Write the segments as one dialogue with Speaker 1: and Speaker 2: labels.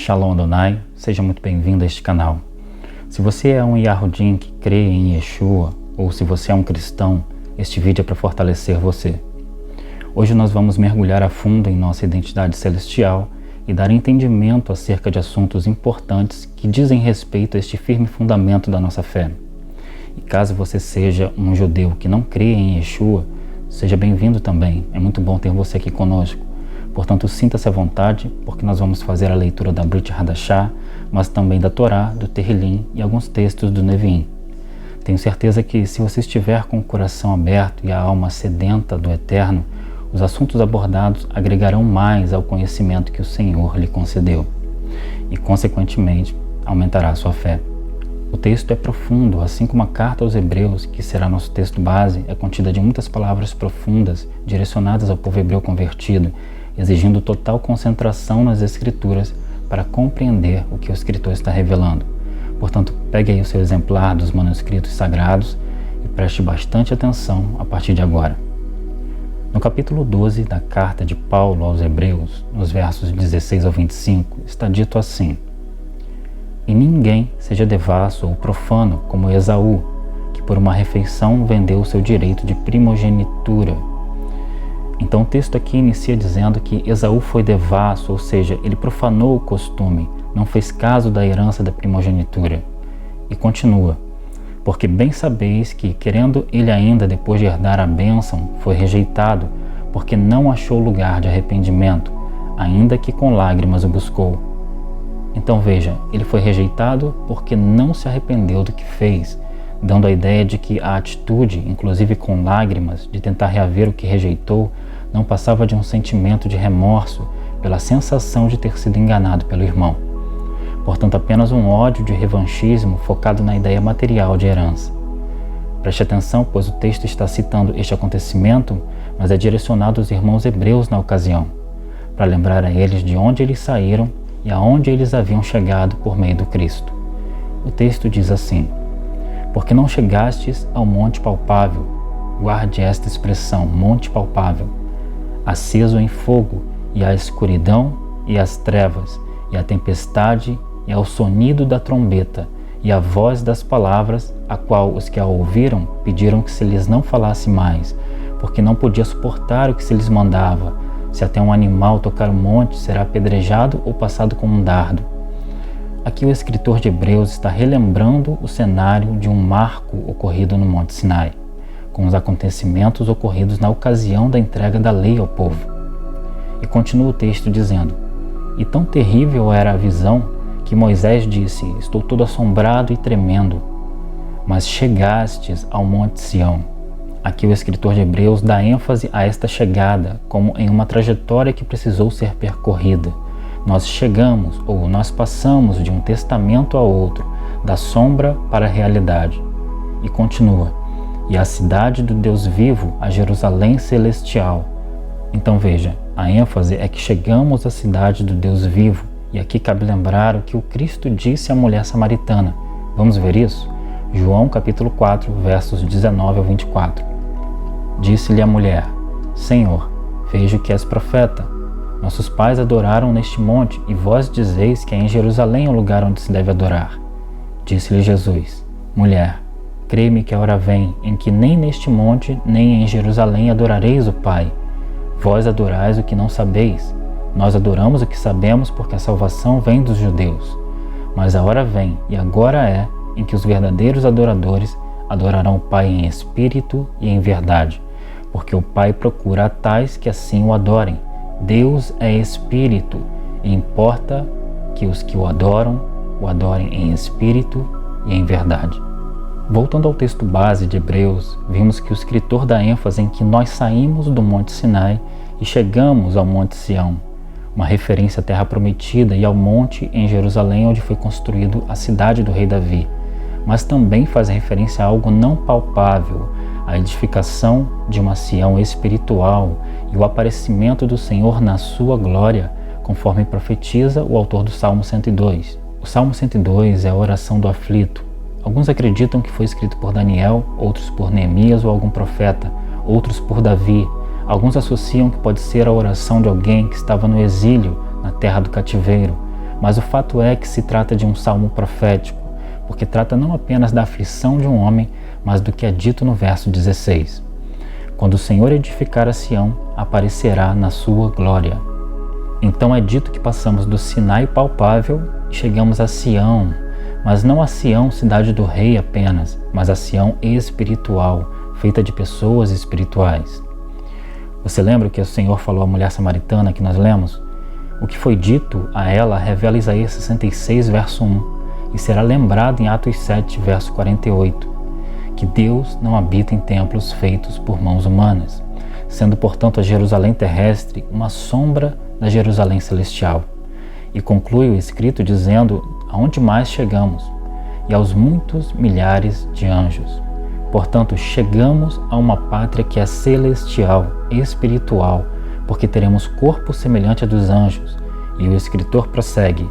Speaker 1: Shalom Adonai, seja muito bem-vindo a este canal. Se você é um Yahudim que crê em Yeshua, ou se você é um cristão, este vídeo é para fortalecer você. Hoje nós vamos mergulhar a fundo em nossa identidade celestial e dar entendimento acerca de assuntos importantes que dizem respeito a este firme fundamento da nossa fé. E caso você seja um judeu que não crê em Yeshua, seja bem-vindo também. É muito bom ter você aqui conosco. Portanto, sinta-se à vontade, porque nós vamos fazer a leitura da Brit Hadashah, mas também da Torá, do Terrilim e alguns textos do Neviim. Tenho certeza que, se você estiver com o coração aberto e a alma sedenta do Eterno, os assuntos abordados agregarão mais ao conhecimento que o Senhor lhe concedeu e, consequentemente, aumentará a sua fé. O texto é profundo, assim como a carta aos Hebreus, que será nosso texto base, é contida de muitas palavras profundas direcionadas ao povo hebreu convertido, exigindo total concentração nas Escrituras para compreender o que o escritor está revelando. Portanto, pegue aí o seu exemplar dos manuscritos sagrados e preste bastante atenção a partir de agora. No capítulo 12 da carta de Paulo aos Hebreus, nos versos 16 ao 25, está dito assim: E ninguém seja devasso ou profano como Esaú, que por uma refeição vendeu o seu direito de primogenitura. Então o texto aqui inicia dizendo que Esaú foi devasso, ou seja, ele profanou o costume, não fez caso da herança da primogenitura. E continua: Porque bem sabeis que, querendo ele ainda depois de herdar a bênção, foi rejeitado, porque não achou lugar de arrependimento, ainda que com lágrimas o buscou. Então veja, ele foi rejeitado porque não se arrependeu do que fez, dando a ideia de que a atitude, inclusive com lágrimas, de tentar reaver o que rejeitou, não passava de um sentimento de remorso pela sensação de ter sido enganado pelo irmão. Portanto, apenas um ódio de revanchismo focado na ideia material de herança. Preste atenção, pois o texto está citando este acontecimento, mas é direcionado aos irmãos hebreus na ocasião, para lembrar a eles de onde eles saíram e aonde eles haviam chegado por meio do Cristo. O texto diz assim: Porque não chegastes ao monte palpável, guarde esta expressão, monte palpável, aceso em fogo, e à escuridão e às trevas, e à tempestade e ao sonido da trombeta, e à voz das palavras, a qual os que a ouviram pediram que se lhes não falasse mais, porque não podia suportar o que se lhes mandava. Se até um animal tocar o monte, será apedrejado ou passado com um dardo. Aqui o escritor de Hebreus está relembrando o cenário de um marco ocorrido no Monte Sinai, com os acontecimentos ocorridos na ocasião da entrega da lei ao povo. E continua o texto dizendo: E tão terrível era a visão que Moisés disse: Estou todo assombrado e tremendo. Mas chegastes ao Monte Sião. Aqui o escritor de Hebreus dá ênfase a esta chegada como em uma trajetória que precisou ser percorrida. Nós chegamos, ou nós passamos de um testamento a outro, da sombra para a realidade. E continua: E a cidade do Deus vivo, a Jerusalém celestial. Então veja, a ênfase é que chegamos à cidade do Deus vivo, e aqui cabe lembrar o que o Cristo disse à mulher samaritana. Vamos ver isso? João capítulo 4, versos 19 ao 24. Disse-lhe a mulher: Senhor, vejo que és profeta. Nossos pais adoraram neste monte, e vós dizeis que é em Jerusalém o lugar onde se deve adorar. Disse-lhe Jesus: Mulher, crê-me que a hora vem em que nem neste monte, nem em Jerusalém adorareis o Pai. Vós adorais o que não sabeis. Nós adoramos o que sabemos, porque a salvação vem dos judeus. Mas a hora vem, e agora é, em que os verdadeiros adoradores adorarão o Pai em espírito e em verdade, porque o Pai procura a tais que assim o adorem. Deus é espírito, e importa que os que o adorem em espírito e em verdade. Voltando ao texto base de Hebreus, vimos que o escritor dá ênfase em que nós saímos do Monte Sinai e chegamos ao Monte Sião, uma referência à terra prometida e ao monte em Jerusalém onde foi construído a cidade do rei Davi, mas também faz referência a algo não palpável, a edificação de uma Sião espiritual e o aparecimento do Senhor na sua glória, conforme profetiza o autor do Salmo 102. O Salmo 102 é a oração do aflito. Alguns acreditam que foi escrito por Daniel, outros por Neemias ou algum profeta, outros por Davi. Alguns associam que pode ser a oração de alguém que estava no exílio, na terra do cativeiro, mas o fato é que se trata de um salmo profético, porque trata não apenas da aflição de um homem, mas do que é dito no verso 16. Quando o Senhor edificar a Sião, aparecerá na sua glória. Então é dito que passamos do Sinai palpável e chegamos a Sião, mas não a Sião, cidade do rei apenas, mas a Sião espiritual, feita de pessoas espirituais. Você lembra que o Senhor falou à mulher samaritana que nós lemos? O que foi dito a ela revela Isaías 66, verso 1, e será lembrado em Atos 7, verso 48, que Deus não habita em templos feitos por mãos humanas, sendo, portanto, a Jerusalém terrestre uma sombra da Jerusalém celestial. E conclui o escrito dizendo aonde mais chegamos, e aos muitos milhares de anjos. Portanto, chegamos a uma pátria que é celestial, espiritual, porque teremos corpo semelhante a dos anjos. E o escritor prossegue: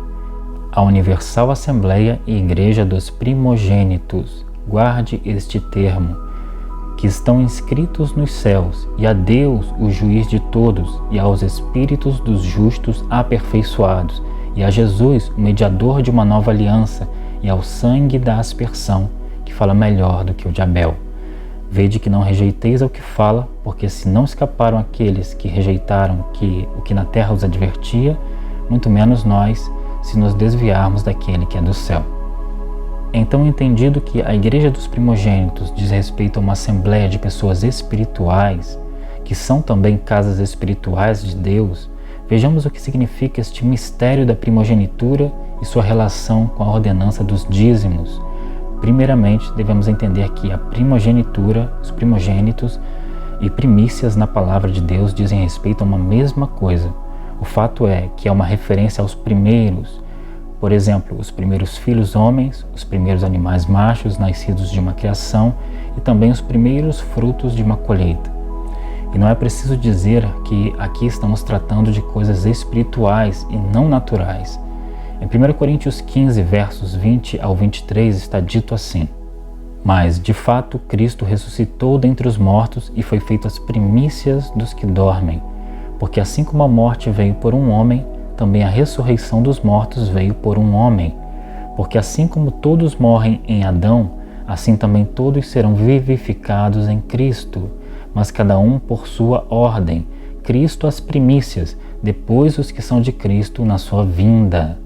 Speaker 1: a Universal Assembleia e Igreja dos Primogênitos, guarde este termo, que estão inscritos nos céus, e a Deus, o juiz de todos, e aos espíritos dos justos aperfeiçoados, e a Jesus, o mediador de uma nova aliança, e ao sangue da aspersão, que fala melhor do que o de Abel. Vede que não rejeiteis ao que fala, porque se não escaparam aqueles que rejeitaram o que na terra os advertia, muito menos nós, se nos desviarmos daquele que é do céu. Então, entendido que a Igreja dos Primogênitos diz respeito a uma assembleia de pessoas espirituais, que são também casas espirituais de Deus, vejamos o que significa este mistério da primogenitura e sua relação com a ordenança dos dízimos. Primeiramente, devemos entender que a primogenitura, os primogênitos e primícias na palavra de Deus dizem respeito a uma mesma coisa. O fato é que é uma referência aos primeiros, por exemplo, os primeiros filhos homens, os primeiros animais machos nascidos de uma criação e também os primeiros frutos de uma colheita. E não é preciso dizer que aqui estamos tratando de coisas espirituais e não naturais. Em 1 Coríntios 15, versos 20 ao 23, está dito assim: mas, de fato, Cristo ressuscitou dentre os mortos e foi feito as primícias dos que dormem, porque assim como a morte veio por um homem, também a ressurreição dos mortos veio por um homem. Porque assim como todos morrem em Adão, assim também todos serão vivificados em Cristo, mas cada um por sua ordem, Cristo as primícias, depois os que são de Cristo na sua vinda.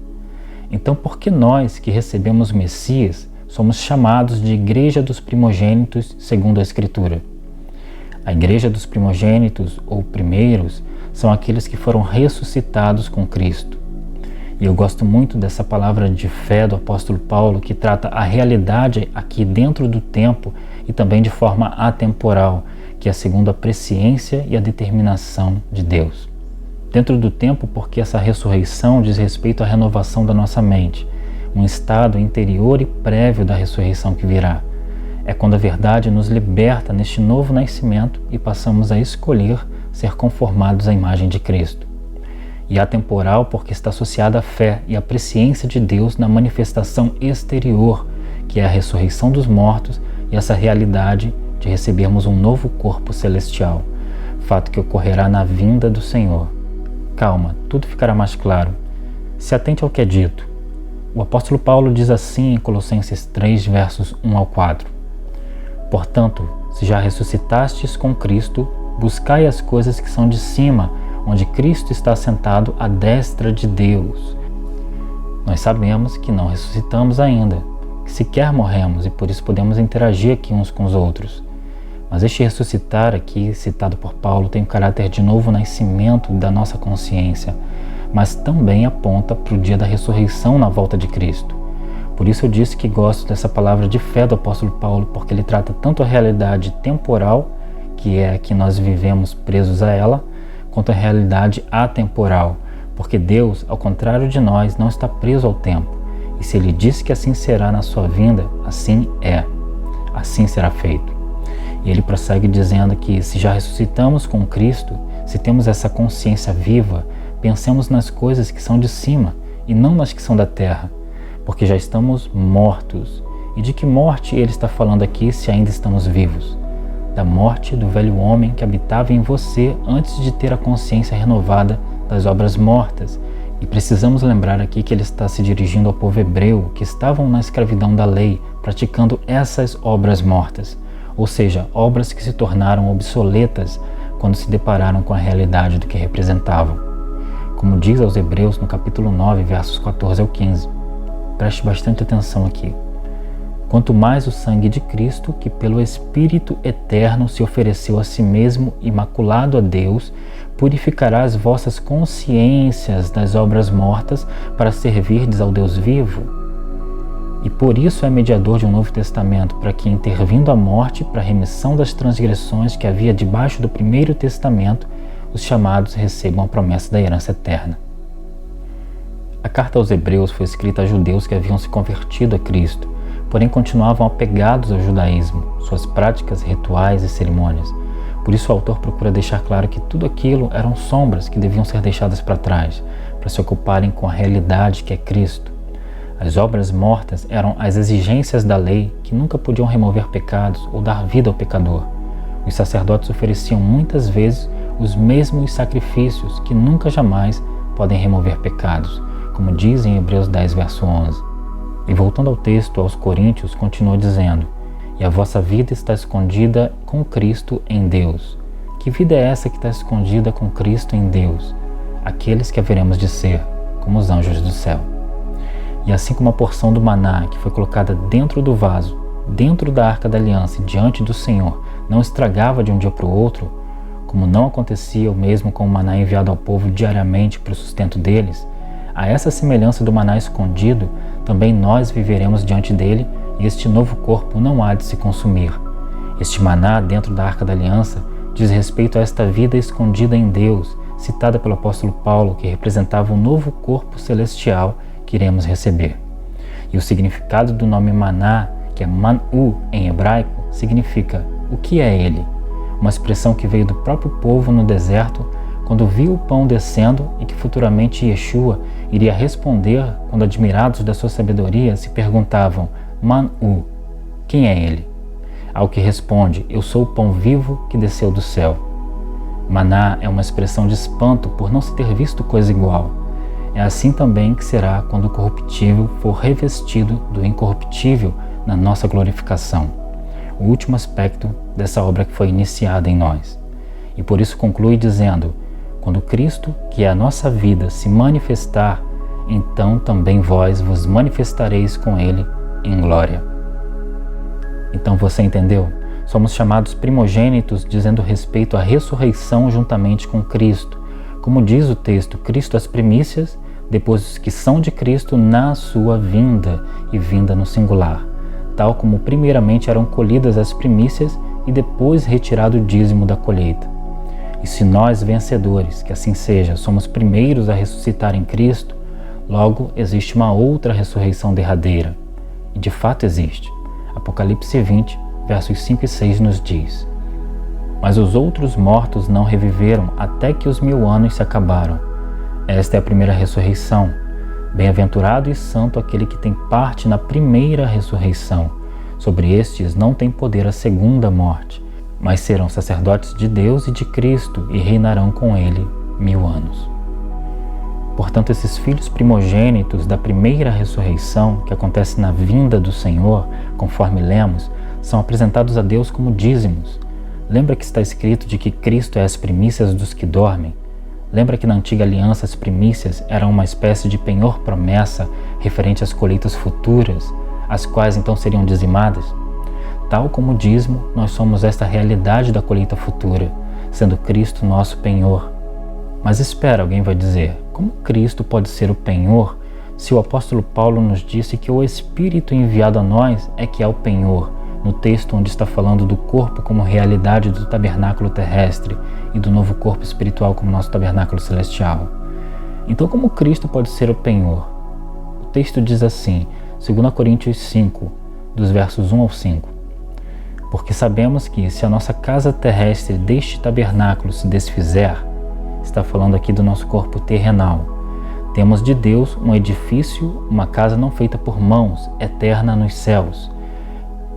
Speaker 1: Então, por que nós que recebemos o Messias somos chamados de Igreja dos Primogênitos, segundo a Escritura? A Igreja dos Primogênitos, ou primeiros, são aqueles que foram ressuscitados com Cristo. E eu gosto muito dessa palavra de fé do apóstolo Paulo, que trata a realidade aqui dentro do tempo e também de forma atemporal, que é segundo a presciência e a determinação de Deus. Dentro do tempo, porque essa ressurreição diz respeito à renovação da nossa mente, um estado interior e prévio da ressurreição que virá. É quando a verdade nos liberta neste novo nascimento e passamos a escolher ser conformados à imagem de Cristo. E atemporal, porque está associada à fé e à presciência de Deus na manifestação exterior, que é a ressurreição dos mortos e essa realidade de recebermos um novo corpo celestial, fato que ocorrerá na vinda do Senhor. Calma, tudo ficará mais claro. Se atente ao que é dito. O apóstolo Paulo diz assim em Colossenses 3, versos 1 ao 4. Portanto, se já ressuscitastes com Cristo, buscai as coisas que são de cima, onde Cristo está sentado à destra de Deus. Nós sabemos que não ressuscitamos ainda, que sequer morremos e por isso podemos interagir aqui uns com os outros. Mas este ressuscitar aqui, citado por Paulo, tem o caráter de novo nascimento da nossa consciência, mas também aponta para o dia da ressurreição na volta de Cristo. Por isso eu disse que gosto dessa palavra de fé do apóstolo Paulo, porque ele trata tanto a realidade temporal, que é a que nós vivemos presos a ela, quanto a realidade atemporal, porque Deus, ao contrário de nós, não está preso ao tempo. E se Ele disse que assim será na sua vinda, assim é. Assim será feito. E ele prossegue dizendo que se já ressuscitamos com Cristo, se temos essa consciência viva, pensemos nas coisas que são de cima e não nas que são da terra, porque já estamos mortos. E de que morte ele está falando aqui se ainda estamos vivos? Da morte do velho homem que habitava em você antes de ter a consciência renovada das obras mortas, E precisamos lembrar aqui que ele está se dirigindo ao povo hebreu que estavam na escravidão da lei, praticando essas obras mortas, ou seja, obras que se tornaram obsoletas quando se depararam com a realidade do que representavam. Como diz aos Hebreus no capítulo 9, versos 14 ao 15. Preste bastante atenção aqui. Quanto mais o sangue de Cristo, que pelo Espírito eterno se ofereceu a si mesmo imaculado a Deus, purificará as vossas consciências das obras mortas para servirdes ao Deus vivo. E por isso é mediador de um novo testamento, para que, intervindo a morte para a remissão das transgressões que havia debaixo do primeiro testamento, os chamados recebam a promessa da herança eterna. A carta aos Hebreus foi escrita a judeus que haviam se convertido a Cristo, porém continuavam apegados ao judaísmo, suas práticas, rituais e cerimônias. Por isso o autor procura deixar claro que tudo aquilo eram sombras que deviam ser deixadas para trás, para se ocuparem com a realidade que é Cristo. As obras mortas eram as exigências da lei que nunca podiam remover pecados ou dar vida ao pecador. Os sacerdotes ofereciam muitas vezes os mesmos sacrifícios que nunca jamais podem remover pecados, como diz em Hebreus 10, verso 11. E voltando ao texto, aos Coríntios, continua dizendo: e a vossa vida está escondida com Cristo em Deus. Que vida é essa que está escondida com Cristo em Deus? Aqueles que haveremos de ser, como os anjos do céu. E assim como a porção do maná que foi colocada dentro do vaso, dentro da arca da aliança e diante do Senhor, não estragava de um dia para o outro, como não acontecia o mesmo com o maná enviado ao povo diariamente para o sustento deles, a essa semelhança do maná escondido, também nós viveremos diante dele, e este novo corpo não há de se consumir. Este maná dentro da arca da aliança diz respeito a esta vida escondida em Deus, citada pelo apóstolo Paulo, que representava o novo corpo celestial que iremos receber. E o significado do nome maná, que é manu em hebraico, significa o que é ele? Uma expressão que veio do próprio povo no deserto quando viu o pão descendo e que futuramente Yeshua iria responder quando, admirados da sua sabedoria, se perguntavam: Manu, quem é ele? Ao que responde: eu sou o pão vivo que desceu do céu. Maná é uma expressão de espanto por não se ter visto coisa igual. É assim também que será quando o corruptível for revestido do incorruptível na nossa glorificação. O último aspecto dessa obra que foi iniciada em nós. E por isso conclui dizendo: quando Cristo, que é a nossa vida, se manifestar, então também vós vos manifestareis com Ele em glória. Então você entendeu? Somos chamados primogênitos, dizendo respeito à ressurreição juntamente com Cristo. Como diz o texto, Cristo as primícias, depois os que são de Cristo na sua vinda, e vinda no singular, tal como primeiramente eram colhidas as primícias e depois retirado o dízimo da colheita. E se nós, vencedores, que assim seja, somos primeiros a ressuscitar em Cristo, logo existe uma outra ressurreição derradeira. E de fato existe. Apocalipse 20, versos 5 e 6 nos diz: mas os outros mortos não reviveram até que os 1000 anos se acabaram. Esta é a primeira ressurreição. Bem-aventurado e santo aquele que tem parte na primeira ressurreição. Sobre estes não tem poder a segunda morte, mas serão sacerdotes de Deus e de Cristo e reinarão com ele 1000 anos. Portanto, esses filhos primogênitos da primeira ressurreição, que acontece na vinda do Senhor, conforme lemos, são apresentados a Deus como dízimos. Lembra que está escrito de que Cristo é as primícias dos que dormem? Lembra que na antiga aliança as primícias eram uma espécie de penhor-promessa referente às colheitas futuras, as quais então seriam dizimadas? Tal como o dízimo, nós somos esta realidade da colheita futura, sendo Cristo nosso penhor. Mas espera, alguém vai dizer, como Cristo pode ser o penhor se o apóstolo Paulo nos disse que o Espírito enviado a nós é que é o penhor, no texto onde está falando do corpo como realidade do tabernáculo terrestre e do novo corpo espiritual como nosso tabernáculo celestial? Então, como Cristo pode ser o penhor? O texto diz assim, 2 Coríntios 5, dos versos 1 ao 5. Porque sabemos que se a nossa casa terrestre deste tabernáculo se desfizer, está falando aqui do nosso corpo terrenal, temos de Deus um edifício, uma casa não feita por mãos, eterna nos céus.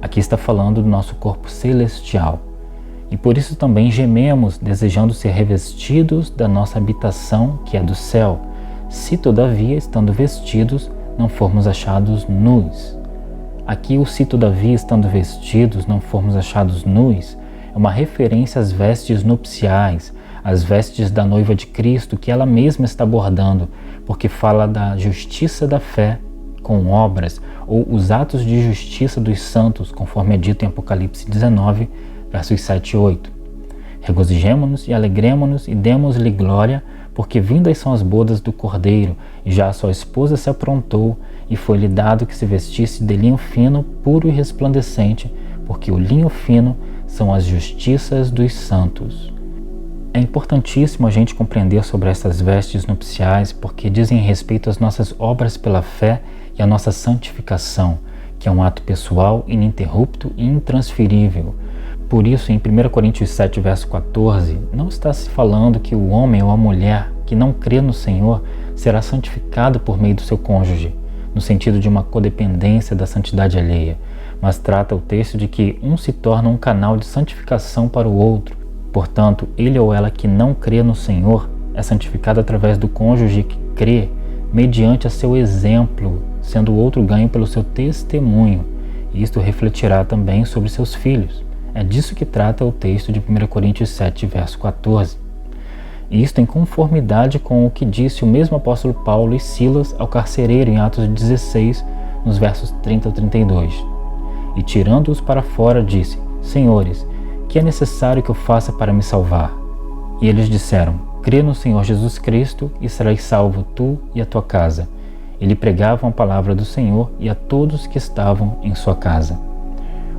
Speaker 1: Aqui está falando do nosso corpo celestial. E por isso também gememos, desejando ser revestidos da nossa habitação, que é do céu, se todavia, estando vestidos, não formos achados nus. Aqui o se todavia, estando vestidos, não formos achados nus, é uma referência às vestes nupciais, às vestes da noiva de Cristo, que ela mesma está abordando, porque fala da justiça da fé com obras, ou os atos de justiça dos santos, conforme é dito em Apocalipse 19, versos 7 e 8. Regozijemo-nos e alegremo-nos e demos-lhe glória, porque vindas são as bodas do Cordeiro, e já a sua esposa se aprontou, e foi-lhe dado que se vestisse de linho fino, puro e resplandecente, porque o linho fino são as justiças dos santos. É importantíssimo a gente compreender sobre essas vestes nupciais, porque dizem respeito às nossas obras pela fé e à nossa santificação, que é um ato pessoal, ininterrupto e intransferível. Por isso, em 1 Coríntios 7, verso 14, não está se falando que o homem ou a mulher que não crê no Senhor será santificado por meio do seu cônjuge, no sentido de uma codependência da santidade alheia, mas trata o texto de que um se torna um canal de santificação para o outro. Portanto, ele ou ela que não crê no Senhor é santificado através do cônjuge que crê, mediante a seu exemplo, sendo o outro ganho pelo seu testemunho, e isto refletirá também sobre seus filhos. É disso que trata o texto de 1 Coríntios 7, verso 14. E isto em conformidade com o que disse o mesmo apóstolo Paulo e Silas ao carcereiro em Atos 16, nos versos 30 a 32. E tirando-os para fora, disse: Senhores, que é necessário que eu faça para me salvar? E eles disseram: Crê no Senhor Jesus Cristo e serás salvo tu e a tua casa. E lhe pregavam a palavra do Senhor e a todos que estavam em sua casa.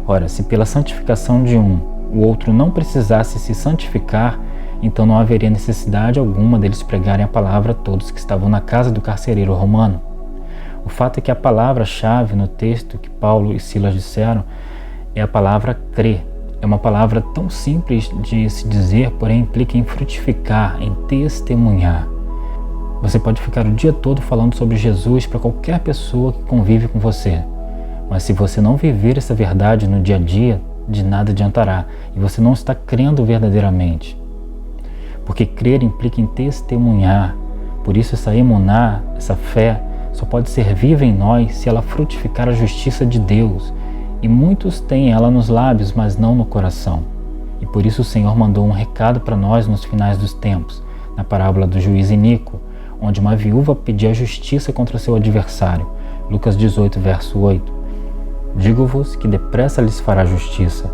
Speaker 1: Ora, se pela santificação de um, o outro não precisasse se santificar, então não haveria necessidade alguma deles pregarem a palavra a todos que estavam na casa do carcereiro romano. O fato é que a palavra-chave no texto que Paulo e Silas disseram é a palavra crer. É uma palavra tão simples de se dizer, porém implica em frutificar, em testemunhar. Você pode ficar o dia todo falando sobre Jesus para qualquer pessoa que convive com você. Mas se você não viver essa verdade no dia a dia, de nada adiantará, e você não está crendo verdadeiramente. Porque crer implica em testemunhar. Por isso essa emuná, essa fé, só pode ser viva em nós se ela frutificar a justiça de Deus. E muitos têm ela nos lábios, mas não no coração. E por isso o Senhor mandou um recado para nós nos finais dos tempos, na parábola do juiz Inico, onde uma viúva pedia justiça contra seu adversário. Lucas 18, verso 8. Digo-vos que depressa lhes fará justiça.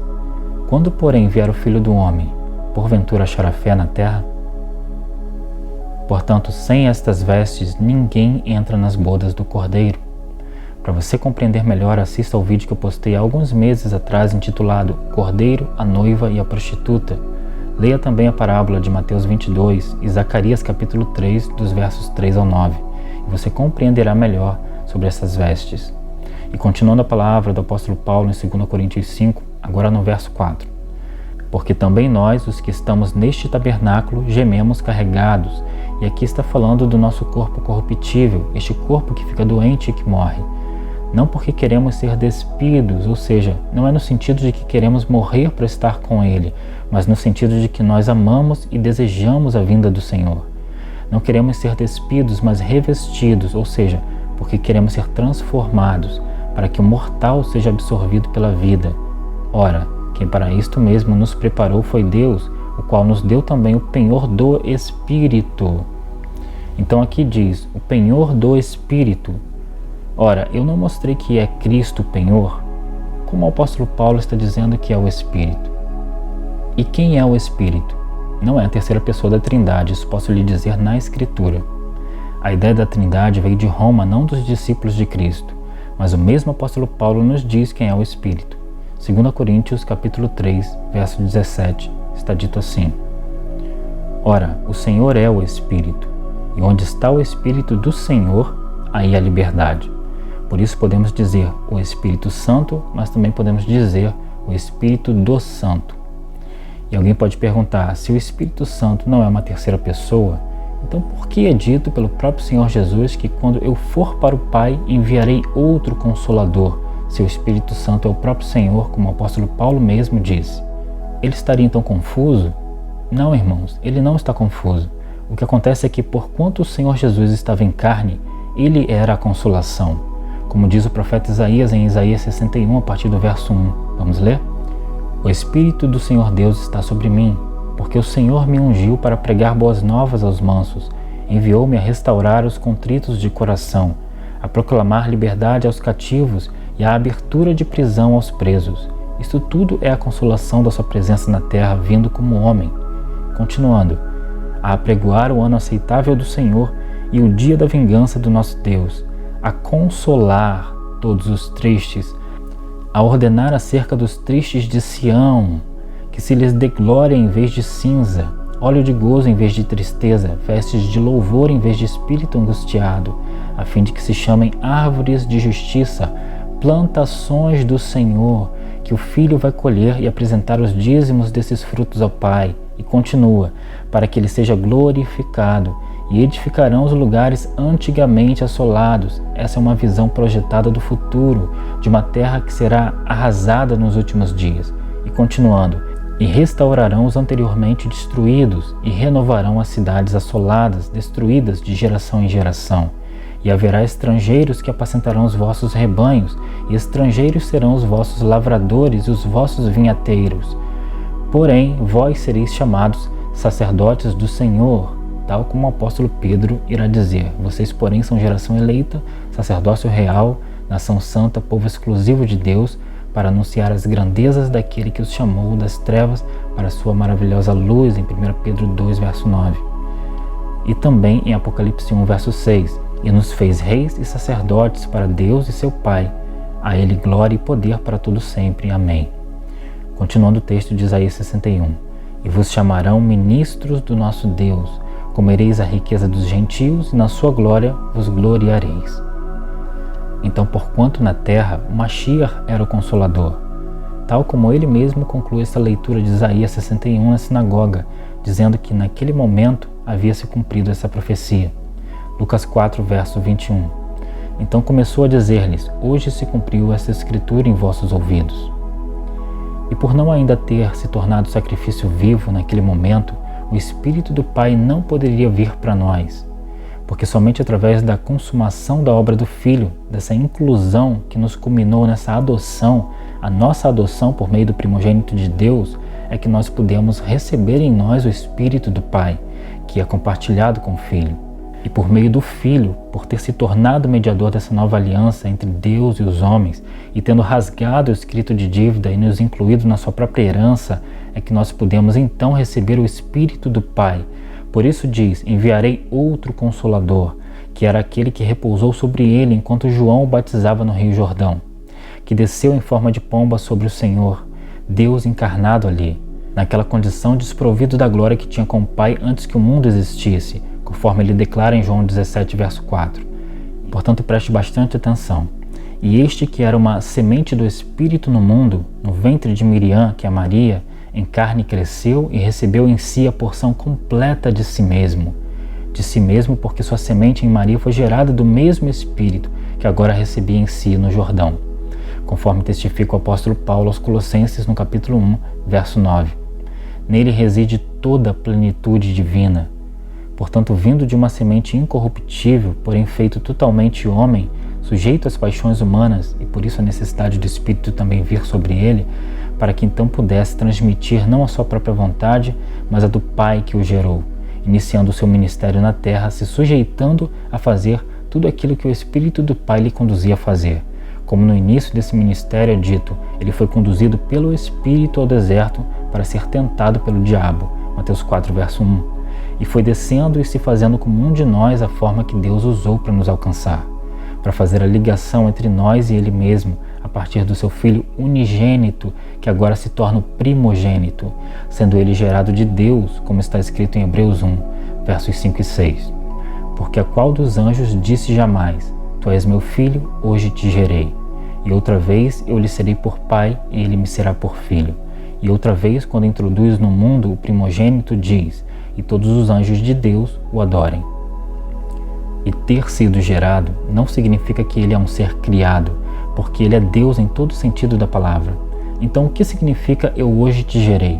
Speaker 1: Quando, porém, vier o Filho do Homem, porventura achará fé na terra? Portanto, sem estas vestes, ninguém entra nas bodas do Cordeiro. Para você compreender melhor, assista ao vídeo que eu postei há alguns meses atrás, intitulado Cordeiro, a Noiva e a Prostituta. Leia também a parábola de Mateus 22 e Zacarias capítulo 3, dos versos 3 ao 9, e você compreenderá melhor sobre essas vestes. E continuando a palavra do apóstolo Paulo em 2 Coríntios 5, agora no verso 4. Porque também nós, os que estamos neste tabernáculo, gememos carregados. E aqui está falando do nosso corpo corruptível, este corpo que fica doente e que morre. Não porque queremos ser despidos, ou seja, não é no sentido de que queremos morrer para estar com Ele, mas no sentido de que nós amamos e desejamos a vinda do Senhor. Não queremos ser despidos, mas revestidos, ou seja, porque queremos ser transformados, para que o mortal seja absorvido pela vida. Ora, quem para isto mesmo nos preparou foi Deus, o qual nos deu também o penhor do Espírito. Então aqui diz, o penhor do Espírito. Ora, eu não mostrei que é Cristo o penhor, como o apóstolo Paulo está dizendo que é o Espírito. E quem é o Espírito? Não é a terceira pessoa da Trindade, isso posso lhe dizer na Escritura. A ideia da Trindade veio de Roma, não dos discípulos de Cristo. Mas o mesmo apóstolo Paulo nos diz quem é o Espírito. 2 Coríntios capítulo 3, verso 17, está dito assim: Ora, o Senhor é o Espírito, e onde está o Espírito do Senhor, aí há liberdade. Por isso podemos dizer o Espírito Santo, mas também podemos dizer o Espírito do Santo. E alguém pode perguntar, se o Espírito Santo não é uma terceira pessoa, então por que é dito pelo próprio Senhor Jesus que quando eu for para o Pai, enviarei outro Consolador? Seu Espírito Santo é o próprio Senhor, como o apóstolo Paulo mesmo disse. Ele estaria então confuso? Não, irmãos, ele não está confuso. O que acontece é que, porquanto o Senhor Jesus estava em carne, ele era a consolação. Como diz o profeta Isaías em Isaías 61, a partir do verso 1. Vamos ler? O Espírito do Senhor Deus está sobre mim, porque o Senhor me ungiu para pregar boas novas aos mansos, enviou-me a restaurar os contritos de coração, a proclamar liberdade aos cativos e a abertura de prisão aos presos. Isto tudo é a consolação da sua presença na terra, vindo como homem. Continuando, a apregoar o ano aceitável do Senhor e o dia da vingança do nosso Deus, a consolar todos os tristes, a ordenar acerca dos tristes de Sião, que se lhes dê glória em vez de cinza, óleo de gozo em vez de tristeza, vestes de louvor em vez de espírito angustiado, a fim de que se chamem árvores de justiça, plantações do Senhor, que o Filho vai colher e apresentar os dízimos desses frutos ao Pai. E continua, para que ele seja glorificado, e edificarão os lugares antigamente assolados. Essa é uma visão projetada do futuro, de uma terra que será arrasada nos últimos dias. E continuando, e restaurarão os anteriormente destruídos, e renovarão as cidades assoladas, destruídas de geração em geração. E haverá estrangeiros que apacentarão os vossos rebanhos, e estrangeiros serão os vossos lavradores e os vossos vinhateiros. Porém, vós sereis chamados sacerdotes do Senhor, tal como o apóstolo Pedro irá dizer. Vocês, porém, são geração eleita, sacerdócio real, nação santa, povo exclusivo de Deus, para anunciar as grandezas daquele que os chamou das trevas para a sua maravilhosa luz, em 1 Pedro 2, verso 9. E também em Apocalipse 1, verso 6. E nos fez reis e sacerdotes para Deus e seu Pai. A ele glória e poder para todo sempre. Amém. Continuando o texto de Isaías 61. E vos chamarão ministros do nosso Deus, comereis a riqueza dos gentios, e na sua glória vos gloriareis. Então, porquanto na terra o Mashiach era o Consolador, tal como ele mesmo conclui esta leitura de Isaías 61 na sinagoga, dizendo que naquele momento havia se cumprido essa profecia. Lucas 4, verso 21. Então começou a dizer-lhes, hoje se cumpriu esta escritura em vossos ouvidos. E por não ainda ter se tornado sacrifício vivo naquele momento, o Espírito do Pai não poderia vir para nós, porque somente através da consumação da obra do Filho, dessa inclusão que nos culminou nessa adoção, a nossa adoção por meio do primogênito de Deus, é que nós podemos receber em nós o Espírito do Pai, que é compartilhado com o Filho. E por meio do Filho, por ter se tornado mediador dessa nova aliança entre Deus e os homens, e tendo rasgado o escrito de dívida e nos incluído na sua própria herança, é que nós podemos então receber o Espírito do Pai. Por isso diz, enviarei outro Consolador, que era aquele que repousou sobre ele enquanto João o batizava no Rio Jordão, que desceu em forma de pomba sobre o Senhor, Deus encarnado ali, naquela condição desprovido da glória que tinha com o Pai antes que o mundo existisse, conforme ele declara em João 17, verso 4. Portanto, preste bastante atenção. E este que era uma semente do Espírito no mundo, no ventre de Miriam, que é Maria, em carne cresceu e recebeu em si a porção completa de si mesmo. De si mesmo porque sua semente em Maria foi gerada do mesmo Espírito que agora recebia em si no Jordão, conforme testifica o apóstolo Paulo aos Colossenses no capítulo 1, verso 9. Nele reside toda a plenitude divina. Portanto, vindo de uma semente incorruptível, porém feito totalmente homem, sujeito às paixões humanas, e por isso a necessidade do Espírito também vir sobre ele, para que então pudesse transmitir não a sua própria vontade, mas a do Pai que o gerou, iniciando o seu ministério na terra, se sujeitando a fazer tudo aquilo que o Espírito do Pai lhe conduzia a fazer. Como no início desse ministério é dito, ele foi conduzido pelo Espírito ao deserto para ser tentado pelo diabo. Mateus 4, verso 1. E foi descendo e se fazendo como um de nós a forma que Deus usou para nos alcançar, para fazer a ligação entre nós e Ele mesmo, a partir do seu Filho unigênito, que agora se torna o primogênito, sendo ele gerado de Deus, como está escrito em Hebreus 1, versos 5 e 6. Porque a qual dos anjos disse jamais, Tu és meu filho, hoje te gerei. E outra vez eu lhe serei por pai, e ele me será por filho. E outra vez, quando introduz no mundo o primogênito, diz, e todos os anjos de Deus o adorem. E ter sido gerado não significa que ele é um ser criado, porque ele é Deus em todo sentido da palavra. Então, o que significa eu hoje te gerei?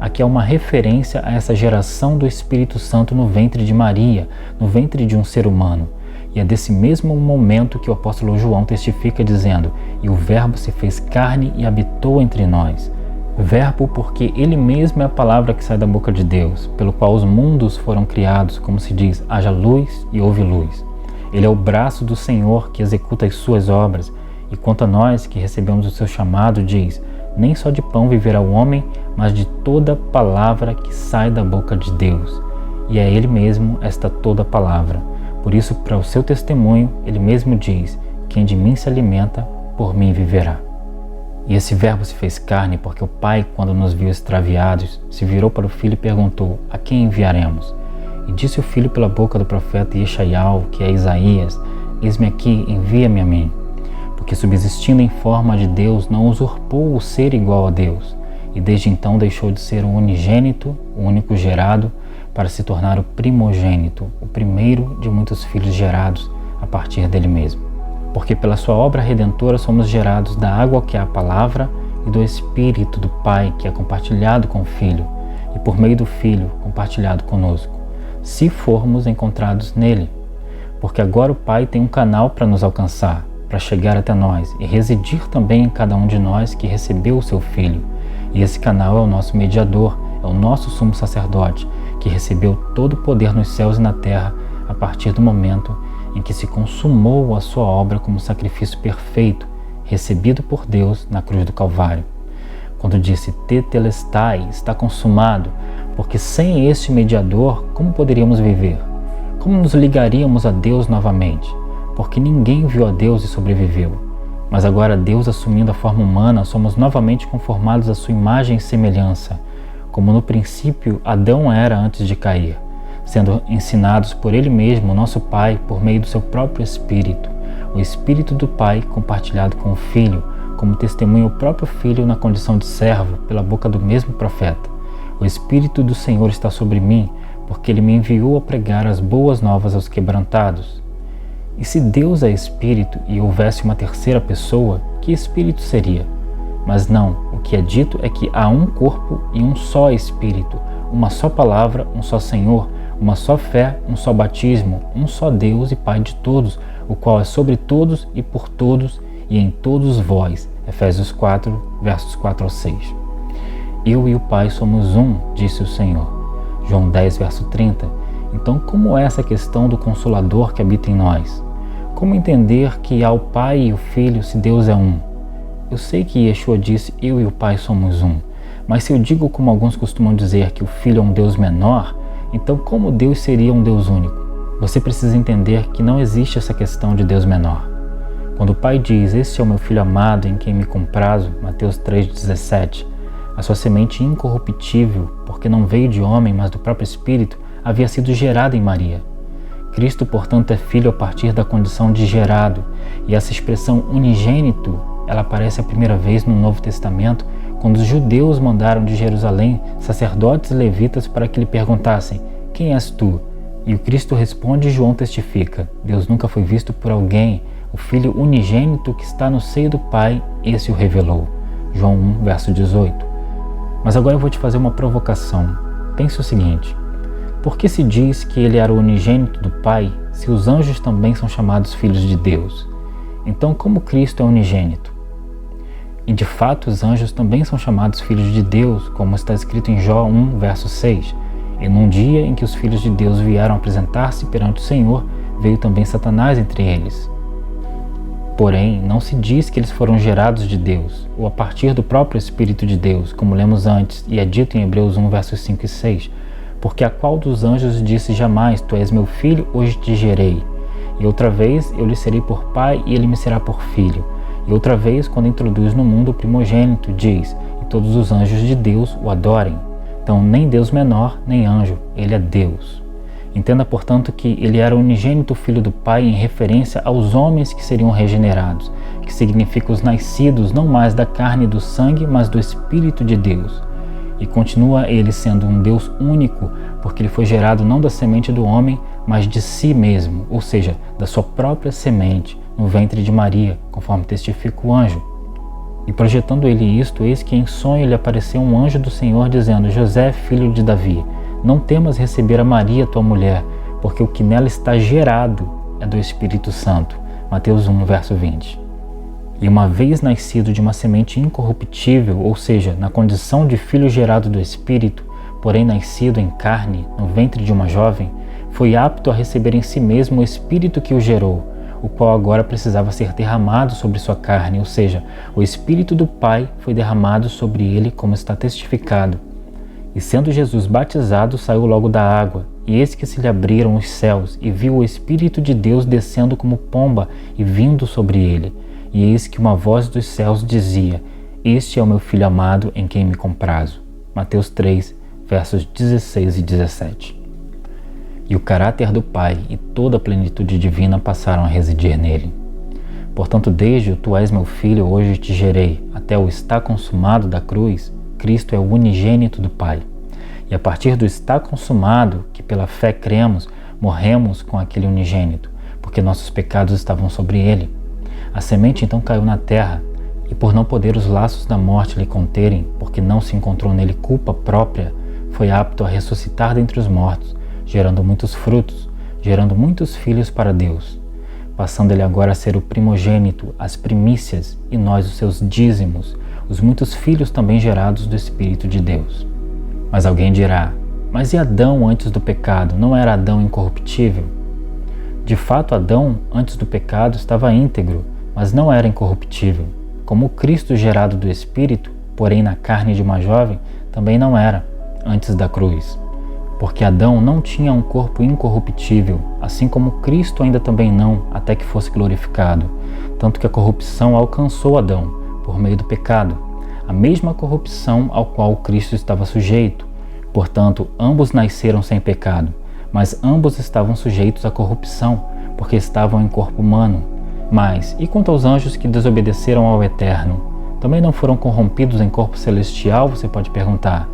Speaker 1: Aqui é uma referência a essa geração do Espírito Santo no ventre de Maria, no ventre de um ser humano. E é desse mesmo momento que o apóstolo João testifica dizendo: "E o Verbo se fez carne e habitou entre nós." Verbo porque ele mesmo é a palavra que sai da boca de Deus, pelo qual os mundos foram criados, como se diz: haja luz e houve luz. Ele é o braço do Senhor que executa as suas obras. E quanto a nós que recebemos o seu chamado, diz: "Nem só de pão viverá o homem, mas de toda palavra que sai da boca de Deus." E é ele mesmo esta toda palavra. Por isso, para o seu testemunho, ele mesmo diz: "Quem de mim se alimenta, por mim viverá." E esse Verbo se fez carne porque o Pai, quando nos viu extraviados, se virou para o Filho e perguntou: "A quem enviaremos?" E disse o Filho pela boca do profeta Yeshaial, que é Isaías: "Eis-me aqui, envia-me a mim." Porque subsistindo em forma de Deus, não usurpou o ser igual a Deus, e desde então deixou de ser o unigênito, o único gerado, para se tornar o primogênito, o primeiro de muitos filhos gerados a partir dele mesmo. Porque pela sua obra redentora somos gerados da água que é a palavra e do Espírito do Pai que é compartilhado com o Filho, e por meio do Filho compartilhado conosco, se formos encontrados nele. Porque agora o Pai tem um canal para nos alcançar, para chegar até nós e residir também em cada um de nós que recebeu o seu Filho. E esse canal é o nosso mediador, é o nosso sumo sacerdote, que recebeu todo o poder nos céus e na terra a partir do momento em que se consumou a sua obra como sacrifício perfeito, recebido por Deus na cruz do Calvário. Quando disse tetelestai, está consumado, porque sem este mediador, como poderíamos viver? Como nos ligaríamos a Deus novamente? Porque ninguém viu a Deus e sobreviveu. Mas agora Deus assumindo a forma humana, somos novamente conformados à sua imagem e semelhança, como no princípio Adão era antes de cair, sendo ensinados por ele mesmo, nosso Pai, por meio do seu próprio Espírito, o Espírito do Pai compartilhado com o Filho, como testemunha o próprio Filho na condição de servo, pela boca do mesmo profeta. O Espírito do Senhor está sobre mim, porque ele me enviou a pregar as boas novas aos quebrantados. E se Deus é Espírito e houvesse uma terceira pessoa, que Espírito seria? Mas não, o que é dito é que há um corpo e um só Espírito, uma só palavra, um só Senhor, uma só fé, um só batismo, um só Deus e Pai de todos, o qual é sobre todos e por todos e em todos vós. Efésios 4, versos 4 ao 6. Eu e o Pai somos um, disse o Senhor. João 10, verso 30. Então, como é essa questão do Consolador que habita em nós? Como entender que há o Pai e o Filho se Deus é um? Eu sei que Yeshua disse: "Eu e o Pai somos um." Mas se eu digo, como alguns costumam dizer, que o Filho é um Deus menor, então como Deus seria um Deus único? Você precisa entender que não existe essa questão de Deus menor. Quando o Pai diz: "Este é o meu Filho amado em quem me comprazo", Mateus 3,17, a sua semente incorruptível, porque não veio de homem, mas do próprio Espírito, havia sido gerada em Maria. Cristo, portanto, é Filho a partir da condição de gerado, e essa expressão unigênito, ela aparece a primeira vez no Novo Testamento, quando os judeus mandaram de Jerusalém sacerdotes e levitas para que lhe perguntassem: "Quem és tu?" E o Cristo responde e João testifica: "Deus nunca foi visto por alguém, o Filho unigênito que está no seio do Pai, esse o revelou." João 1, verso 18. Mas agora eu vou te fazer uma provocação. Pense o seguinte: por que se diz que ele era o unigênito do Pai, se os anjos também são chamados filhos de Deus? Então, como Cristo é unigênito? E de fato, os anjos também são chamados filhos de Deus, como está escrito em Jó 1, verso 6. E num dia em que os filhos de Deus vieram apresentar-se perante o Senhor, veio também Satanás entre eles. Porém, não se diz que eles foram gerados de Deus, ou a partir do próprio Espírito de Deus, como lemos antes, e é dito em Hebreus 1, versos 5 e 6. Porque a qual dos anjos disse jamais: "Tu és meu filho, hoje te gerei"? E outra vez: "Eu lhe serei por pai e ele me será por filho." E outra vez, quando introduz no mundo o primogênito, diz: "E todos os anjos de Deus o adorem." Então, nem Deus menor, nem anjo, ele é Deus. Entenda, portanto, que ele era o unigênito Filho do Pai em referência aos homens que seriam regenerados, que significa os nascidos não mais da carne e do sangue, mas do Espírito de Deus. E continua ele sendo um Deus único, porque ele foi gerado não da semente do homem, mas de si mesmo, ou seja, da sua própria semente, no ventre de Maria, conforme testifica o anjo. E projetando ele isto, eis que em sonho lhe apareceu um anjo do Senhor, dizendo: José, filho de Davi, não temas receber a Maria, tua mulher, porque o que nela está gerado é do Espírito Santo. Mateus 1, verso 20. E uma vez nascido de uma semente incorruptível, ou seja, na condição de filho gerado do Espírito, porém nascido em carne, no ventre de uma jovem, foi apto a receber em si mesmo o Espírito que o gerou, o qual agora precisava ser derramado sobre sua carne, ou seja, o Espírito do Pai foi derramado sobre ele, como está testificado. E sendo Jesus batizado, saiu logo da água, e eis que se lhe abriram os céus, e viu o Espírito de Deus descendo como pomba e vindo sobre ele. E eis que uma voz dos céus dizia: Este é o meu Filho amado, em quem me comprazo. Mateus 3, versos 16 e 17. E o caráter do Pai e toda a plenitude divina passaram a residir nele. Portanto, desde o Tu és meu Filho, hoje te gerei, até o está consumado da cruz, Cristo é o unigênito do Pai. E a partir do está consumado, que pela fé cremos, morremos com aquele unigênito, porque nossos pecados estavam sobre ele. A semente então caiu na terra, e por não poder os laços da morte lhe conterem, porque não se encontrou nele culpa própria, foi apto a ressuscitar dentre os mortos, gerando muitos frutos, gerando muitos filhos para Deus, passando ele agora a ser o primogênito, as primícias, e nós os seus dízimos, os muitos filhos também gerados do Espírito de Deus. Mas alguém dirá: mas e Adão antes do pecado? Não era Adão incorruptível? De fato, Adão antes do pecado estava íntegro, mas não era incorruptível, como Cristo gerado do Espírito, porém na carne de uma jovem, também não era, antes da cruz. Porque Adão não tinha um corpo incorruptível, assim como Cristo ainda também não, até que fosse glorificado, tanto que a corrupção alcançou Adão, por meio do pecado, a mesma corrupção ao qual Cristo estava sujeito. Portanto, ambos nasceram sem pecado, mas ambos estavam sujeitos à corrupção, porque estavam em corpo humano. Mas, e quanto aos anjos que desobedeceram ao Eterno? Também não foram corrompidos em corpo celestial, você pode perguntar.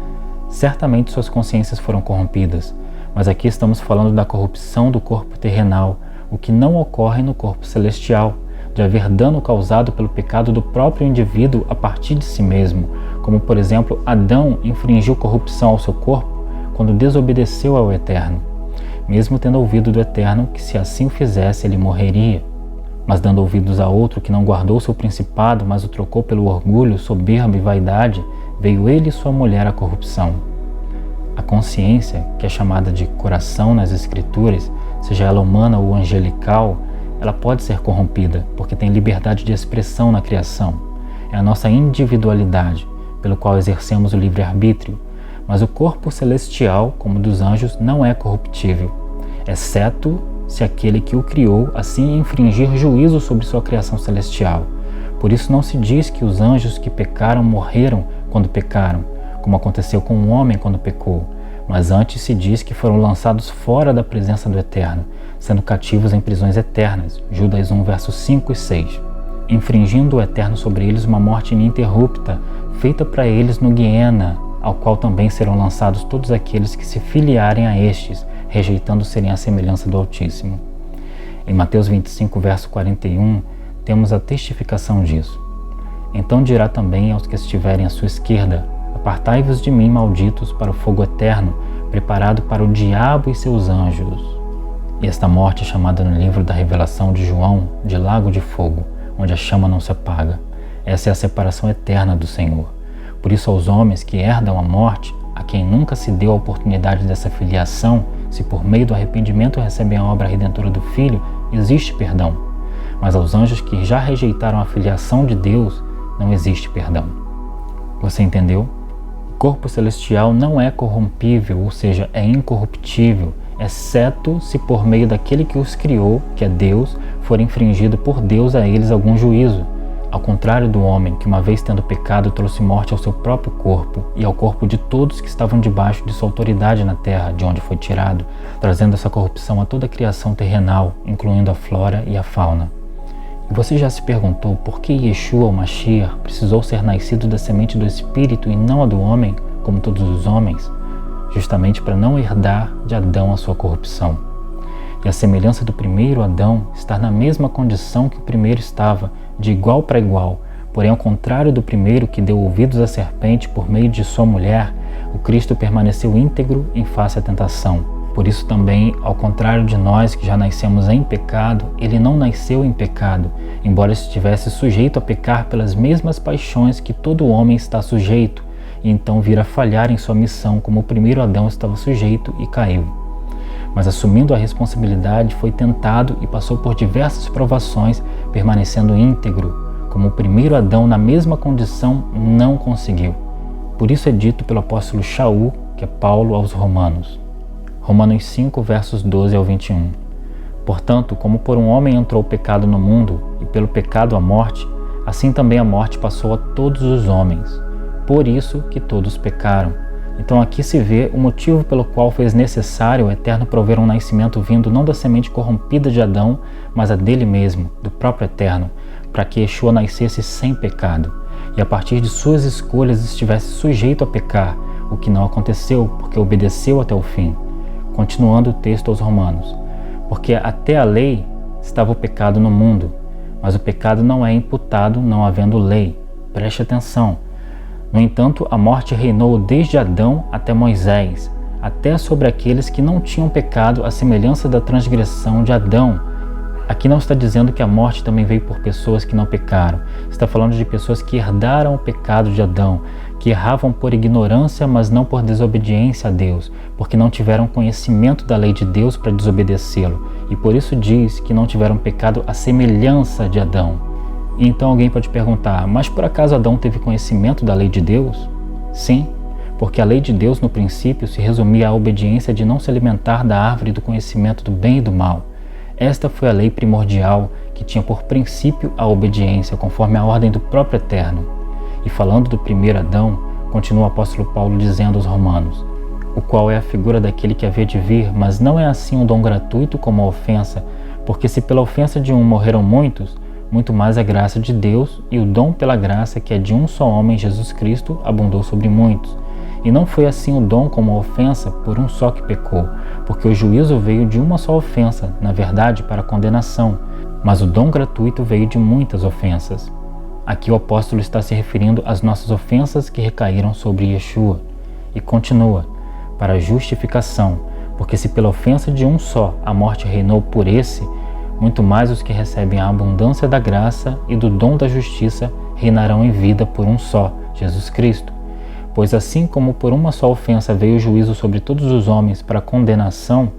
Speaker 1: Certamente suas consciências foram corrompidas, mas aqui estamos falando da corrupção do corpo terrenal, o que não ocorre no corpo celestial, de haver dano causado pelo pecado do próprio indivíduo a partir de si mesmo, como por exemplo Adão infringiu corrupção ao seu corpo quando desobedeceu ao Eterno, mesmo tendo ouvido do Eterno que se assim o fizesse ele morreria. Mas dando ouvidos a outro que não guardou seu principado, mas o trocou pelo orgulho, soberba e vaidade, veio ele e sua mulher à corrupção. A consciência, que é chamada de coração nas Escrituras, seja ela humana ou angelical, ela pode ser corrompida, porque tem liberdade de expressão na criação. É a nossa individualidade, pelo qual exercemos o livre-arbítrio, mas o corpo celestial, como o dos anjos, não é corruptível, exceto se aquele que o criou assim infringir juízo sobre sua criação celestial. Por isso não se diz que os anjos que pecaram morreram quando pecaram, como aconteceu com um homem quando pecou, mas antes se diz que foram lançados fora da presença do Eterno, sendo cativos em prisões eternas, Judas 1, versos 5 e 6, infringindo o Eterno sobre eles uma morte ininterrupta, feita para eles no Guiena, ao qual também serão lançados todos aqueles que se filiarem a estes, rejeitando serem a semelhança do Altíssimo. Em Mateus 25, verso 41, temos a testificação disso. Então dirá também aos que estiverem à sua esquerda: Apartai-vos de mim, malditos, para o fogo eterno, preparado para o diabo e seus anjos. E esta morte é chamada no livro da Revelação de João de lago de fogo, onde a chama não se apaga. Essa é a separação eterna do Senhor. Por isso, aos homens que herdam a morte, a quem nunca se deu a oportunidade dessa filiação, se por meio do arrependimento recebem a obra redentora do Filho, existe perdão. Mas aos anjos que já rejeitaram a filiação de Deus, não existe perdão. Você entendeu? O corpo celestial não é corrompível, ou seja, é incorruptível, exceto se por meio daquele que os criou, que é Deus, for infringido por Deus a eles algum juízo. Ao contrário do homem, que uma vez tendo pecado trouxe morte ao seu próprio corpo e ao corpo de todos que estavam debaixo de sua autoridade na terra, de onde foi tirado, trazendo essa corrupção a toda a criação terrenal, incluindo a flora e a fauna. E você já se perguntou por que Yeshua, o Mashiach, precisou ser nascido da semente do Espírito e não a do homem, como todos os homens? Justamente para não herdar de Adão a sua corrupção. E a semelhança do primeiro Adão estar na mesma condição que o primeiro estava, de igual para igual, Porém, ao contrário do primeiro, que deu ouvidos à serpente por meio de sua mulher, o Cristo permaneceu íntegro em face à tentação. Por isso também, ao contrário de nós que já nascemos em pecado, ele não nasceu em pecado, embora estivesse sujeito a pecar pelas mesmas paixões que todo homem está sujeito, e então vir a falhar em sua missão como o primeiro Adão estava sujeito e caiu. Mas assumindo a responsabilidade, foi tentado e passou por diversas provações, permanecendo íntegro, como o primeiro Adão na mesma condição não conseguiu. Por isso é dito pelo apóstolo Shaul, que é Paulo aos Romanos. Romanos 5, versos 12 ao 21. Portanto, como por um homem entrou o pecado no mundo, e pelo pecado a morte, assim também a morte passou a todos os homens. Por isso que todos pecaram. Então aqui se vê o motivo pelo qual fez necessário o Eterno prover um nascimento vindo não da semente corrompida de Adão, mas a dele mesmo, do próprio Eterno, para que Yeshua nascesse sem pecado, e a partir de suas escolhas estivesse sujeito a pecar, o que não aconteceu, porque obedeceu até o fim. Continuando o texto aos Romanos. Porque até a lei estava o pecado no mundo, mas o pecado não é imputado não havendo lei. Preste atenção. No entanto, a morte reinou desde Adão até Moisés, até sobre aqueles que não tinham pecado, à semelhança da transgressão de Adão. Aqui não está dizendo que a morte também veio por pessoas que não pecaram. Está falando de pessoas que herdaram o pecado de Adão, que erravam por ignorância, mas não por desobediência a Deus, porque não tiveram conhecimento da lei de Deus para desobedecê-lo. E por isso diz que não tiveram pecado à semelhança de Adão. E então alguém pode perguntar, mas por acaso Adão teve conhecimento da lei de Deus? Sim, porque a lei de Deus no princípio se resumia à obediência de não se alimentar da árvore do conhecimento do bem e do mal. Esta foi a lei primordial que tinha por princípio a obediência, conforme a ordem do próprio Eterno. E falando do primeiro Adão, continua o apóstolo Paulo dizendo aos Romanos, o qual é a figura daquele que havia de vir, mas não é assim um dom gratuito como a ofensa, porque se pela ofensa de um morreram muitos, muito mais a graça de Deus e o dom pela graça que é de um só homem, Jesus Cristo, abundou sobre muitos. E não foi assim o dom como a ofensa por um só que pecou, porque o juízo veio de uma só ofensa, na verdade para a condenação, mas o dom gratuito veio de muitas ofensas. Aqui o apóstolo está se referindo às nossas ofensas que recaíram sobre Yeshua. E continua, para a justificação, porque se pela ofensa de um só a morte reinou por esse, muito mais os que recebem a abundância da graça e do dom da justiça reinarão em vida por um só, Jesus Cristo. Pois assim como por uma só ofensa veio o juízo sobre todos os homens para condenação,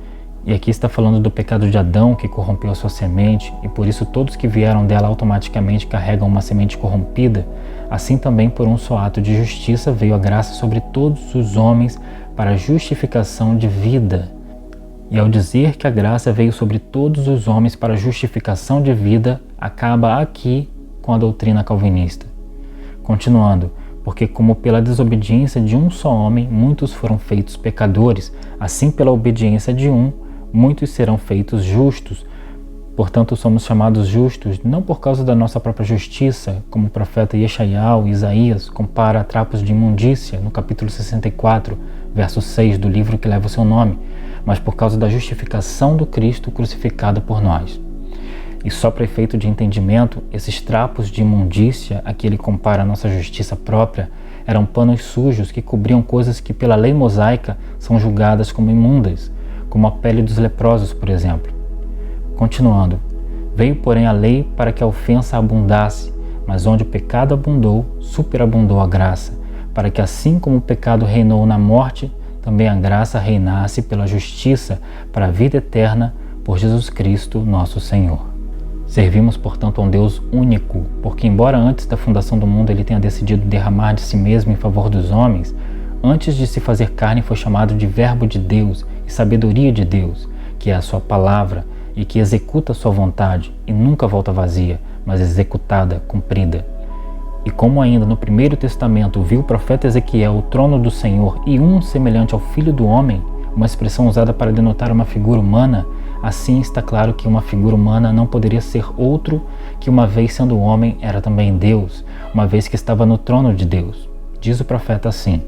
Speaker 1: e aqui está falando do pecado de Adão que corrompeu a sua semente, e por isso todos que vieram dela automaticamente carregam uma semente corrompida, assim também por um só ato de justiça veio a graça sobre todos os homens para a justificação de vida. E ao dizer que a graça veio sobre todos os homens para a justificação de vida, acaba aqui com a doutrina calvinista. Continuando, porque como pela desobediência de um só homem, muitos foram feitos pecadores, assim pela obediência de um, muitos serão feitos justos. Portanto, somos chamados justos não por causa da nossa própria justiça, como o profeta Yeshayahu e Isaías compara a trapos de imundícia no capítulo 64, verso 6 do livro que leva o seu nome, mas por causa da justificação do Cristo crucificado por nós. E só para efeito de entendimento, esses trapos de imundícia a que ele compara a nossa justiça própria eram panos sujos que cobriam coisas que pela lei mosaica são julgadas como imundas, como a pele dos leprosos, por exemplo. Continuando, veio porém a lei para que a ofensa abundasse, mas onde o pecado abundou, superabundou a graça, para que assim como o pecado reinou na morte, também a graça reinasse pela justiça para a vida eterna por Jesus Cristo, nosso Senhor. Servimos, portanto, a um Deus único, porque embora antes da fundação do mundo ele tenha decidido derramar de si mesmo em favor dos homens, antes de se fazer carne foi chamado de Verbo de Deus e sabedoria de Deus, que é a sua palavra e que executa a sua vontade e nunca volta vazia, mas executada, cumprida. E como ainda no Primeiro Testamento viu o profeta Ezequiel o trono do Senhor e um semelhante ao Filho do Homem, uma expressão usada para denotar uma figura humana, assim está claro que uma figura humana não poderia ser outro que uma vez sendo homem era também Deus, uma vez que estava no trono de Deus. Diz o profeta assim: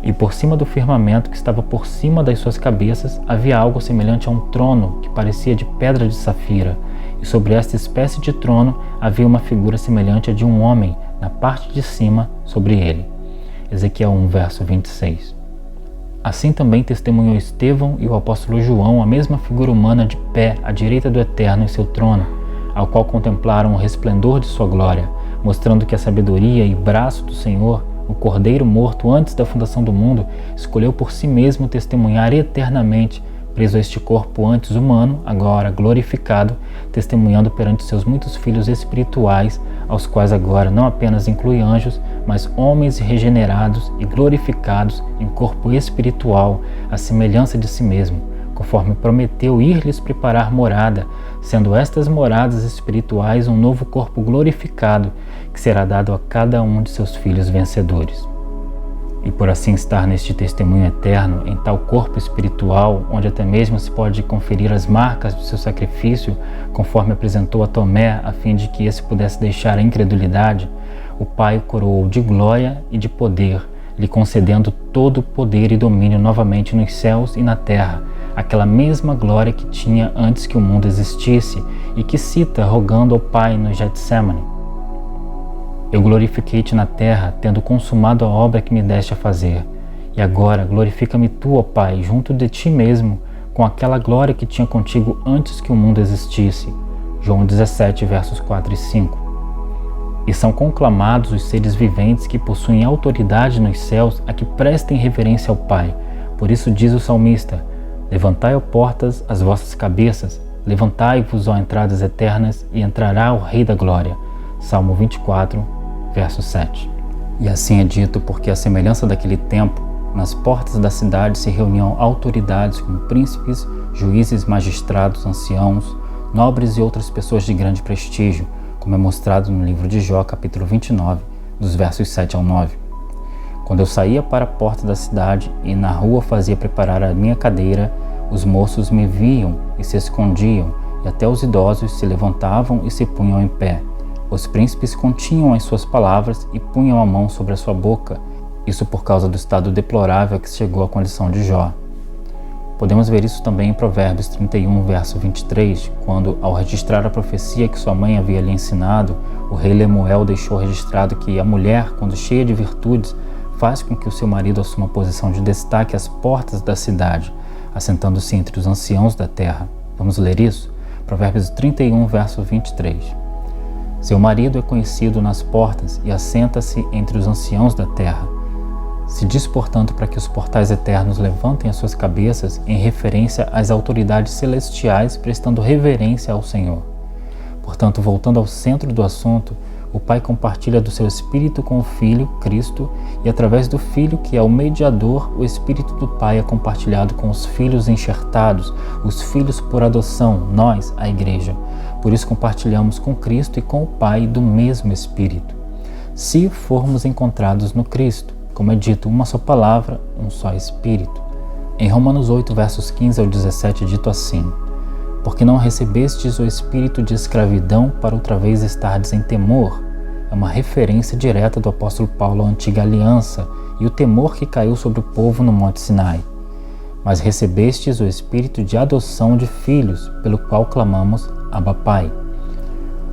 Speaker 1: e por cima do firmamento que estava por cima das suas cabeças havia algo semelhante a um trono que parecia de pedra de safira, e sobre esta espécie de trono havia uma figura semelhante à de um homem na parte de cima sobre ele. Ezequiel 1, verso 26. Assim também testemunhou Estevão e o apóstolo João a mesma figura humana de pé à direita do Eterno em seu trono, ao qual contemplaram o resplendor de sua glória, mostrando que a sabedoria e braço do Senhor, o Cordeiro morto antes da fundação do mundo, escolheu por si mesmo testemunhar eternamente, preso a este corpo antes humano, agora glorificado, testemunhando perante seus muitos filhos espirituais, aos quais agora não apenas inclui anjos, mas homens regenerados e glorificados em corpo espiritual, à semelhança de si mesmo, conforme prometeu ir-lhes preparar morada, sendo estas moradas espirituais um novo corpo glorificado, que será dado a cada um de seus filhos vencedores. E por assim estar neste testemunho eterno, em tal corpo espiritual, onde até mesmo se pode conferir as marcas do seu sacrifício, conforme apresentou a Tomé, a fim de que esse pudesse deixar a incredulidade, o Pai o coroou de glória e de poder, lhe concedendo todo o poder e domínio novamente nos céus e na terra, aquela mesma glória que tinha antes que o mundo existisse e que cita rogando ao Pai no Getsemane: Eu glorifiquei-te na terra, tendo consumado a obra que me deste a fazer. E agora glorifica-me tu, ó Pai, junto de ti mesmo, com aquela glória que tinha contigo antes que o mundo existisse. João 17, versos 4 e 5. E são conclamados os seres viventes que possuem autoridade nos céus a que prestem reverência ao Pai. Por isso diz o salmista: Levantai, ó portas, as vossas cabeças, levantai-vos, ó entradas eternas, e entrará o Rei da Glória. Salmo 24, verso 7. E assim é dito porque, à semelhança daquele tempo, nas portas da cidade se reuniam autoridades como príncipes, juízes, magistrados, anciãos, nobres e outras pessoas de grande prestígio, como é mostrado no livro de Jó, capítulo 29, dos versos 7 ao 9. Quando eu saía para a porta da cidade e na rua fazia preparar a minha cadeira, os moços me viam e se escondiam, e até os idosos se levantavam e se punham em pé. Os príncipes continham as suas palavras e punham a mão sobre a sua boca, isso por causa do estado deplorável que chegou à condição de Jó. Podemos ver isso também em Provérbios 31, verso 23, quando, ao registrar a profecia que sua mãe havia lhe ensinado, o rei Lemuel deixou registrado que a mulher, quando cheia de virtudes, faz com que o seu marido assuma posição de destaque às portas da cidade, assentando-se entre os anciãos da terra. Vamos ler isso? Provérbios 31, verso 23. Seu marido é conhecido nas portas e assenta-se entre os anciãos da terra. Se diz, portanto, para que os portais eternos levantem as suas cabeças em referência às autoridades celestiais, prestando reverência ao Senhor. Portanto, voltando ao centro do assunto, o Pai compartilha do seu Espírito com o Filho, Cristo, e através do Filho, que é o mediador, o Espírito do Pai é compartilhado com os filhos enxertados, os filhos por adoção, nós, a Igreja. Por isso compartilhamos com Cristo e com o Pai do mesmo Espírito. Se formos encontrados no Cristo, como é dito, uma só palavra, um só Espírito. Em Romanos 8, versos 15 ao 17, é dito assim: Porque não recebestes o espírito de escravidão para outra vez estardes em temor. É uma referência direta do apóstolo Paulo à antiga aliança e o temor que caiu sobre o povo no Monte Sinai. Mas recebestes o espírito de adoção de filhos, pelo qual clamamos, Abba Pai.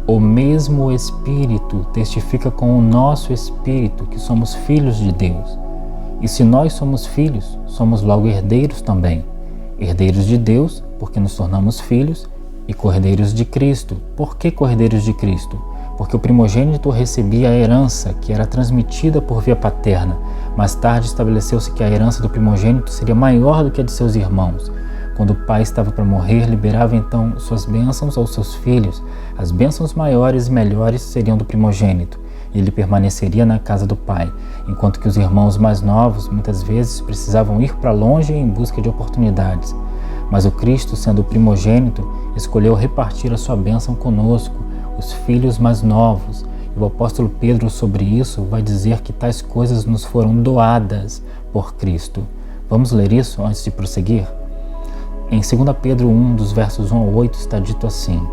Speaker 1: O mesmo Espírito testifica com o nosso espírito que somos filhos de Deus. E se nós somos filhos, somos logo herdeiros também. Herdeiros de Deus, porque nos tornamos filhos, e cordeiros de Cristo. Por que cordeiros de Cristo? Porque o primogênito recebia a herança, que era transmitida por via paterna. Mais tarde estabeleceu-se que a herança do primogênito seria maior do que a de seus irmãos. Quando o pai estava para morrer, liberava então suas bênçãos aos seus filhos. As bênçãos maiores e melhores seriam do primogênito, e ele permaneceria na casa do pai, enquanto que os irmãos mais novos muitas vezes precisavam ir para longe em busca de oportunidades. Mas o Cristo, sendo o primogênito, escolheu repartir a sua bênção conosco, os filhos mais novos. E o apóstolo Pedro, sobre isso, vai dizer que tais coisas nos foram doadas por Cristo. Vamos ler isso antes de prosseguir? Em 2 Pedro 1, dos versos 1 ao 8, está dito assim: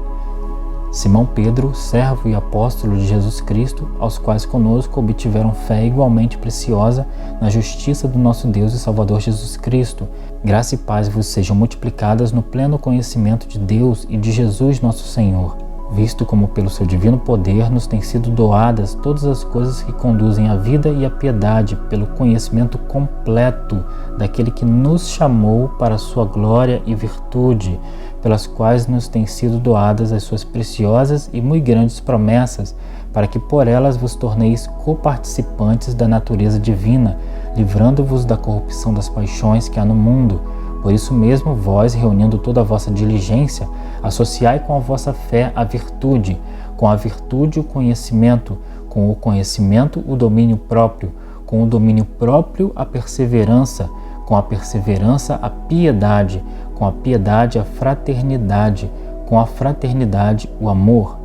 Speaker 1: Simão Pedro, servo e apóstolo de Jesus Cristo, aos quais conosco obtiveram fé igualmente preciosa na justiça do nosso Deus e Salvador Jesus Cristo. Graça e paz vos sejam multiplicadas no pleno conhecimento de Deus e de Jesus nosso Senhor, visto como pelo seu divino poder nos têm sido doadas todas as coisas que conduzem à vida e à piedade, pelo conhecimento completo daquele que nos chamou para a sua glória e virtude, pelas quais nos têm sido doadas as suas preciosas e muito grandes promessas, para que por elas vos torneis coparticipantes da natureza divina, livrando-vos da corrupção das paixões que há no mundo. Por isso mesmo, vós, reunindo toda a vossa diligência, associai com a vossa fé a virtude, com a virtude o conhecimento, com o conhecimento o domínio próprio, com o domínio próprio a perseverança, com a perseverança a piedade, com a piedade a fraternidade, com a fraternidade o amor.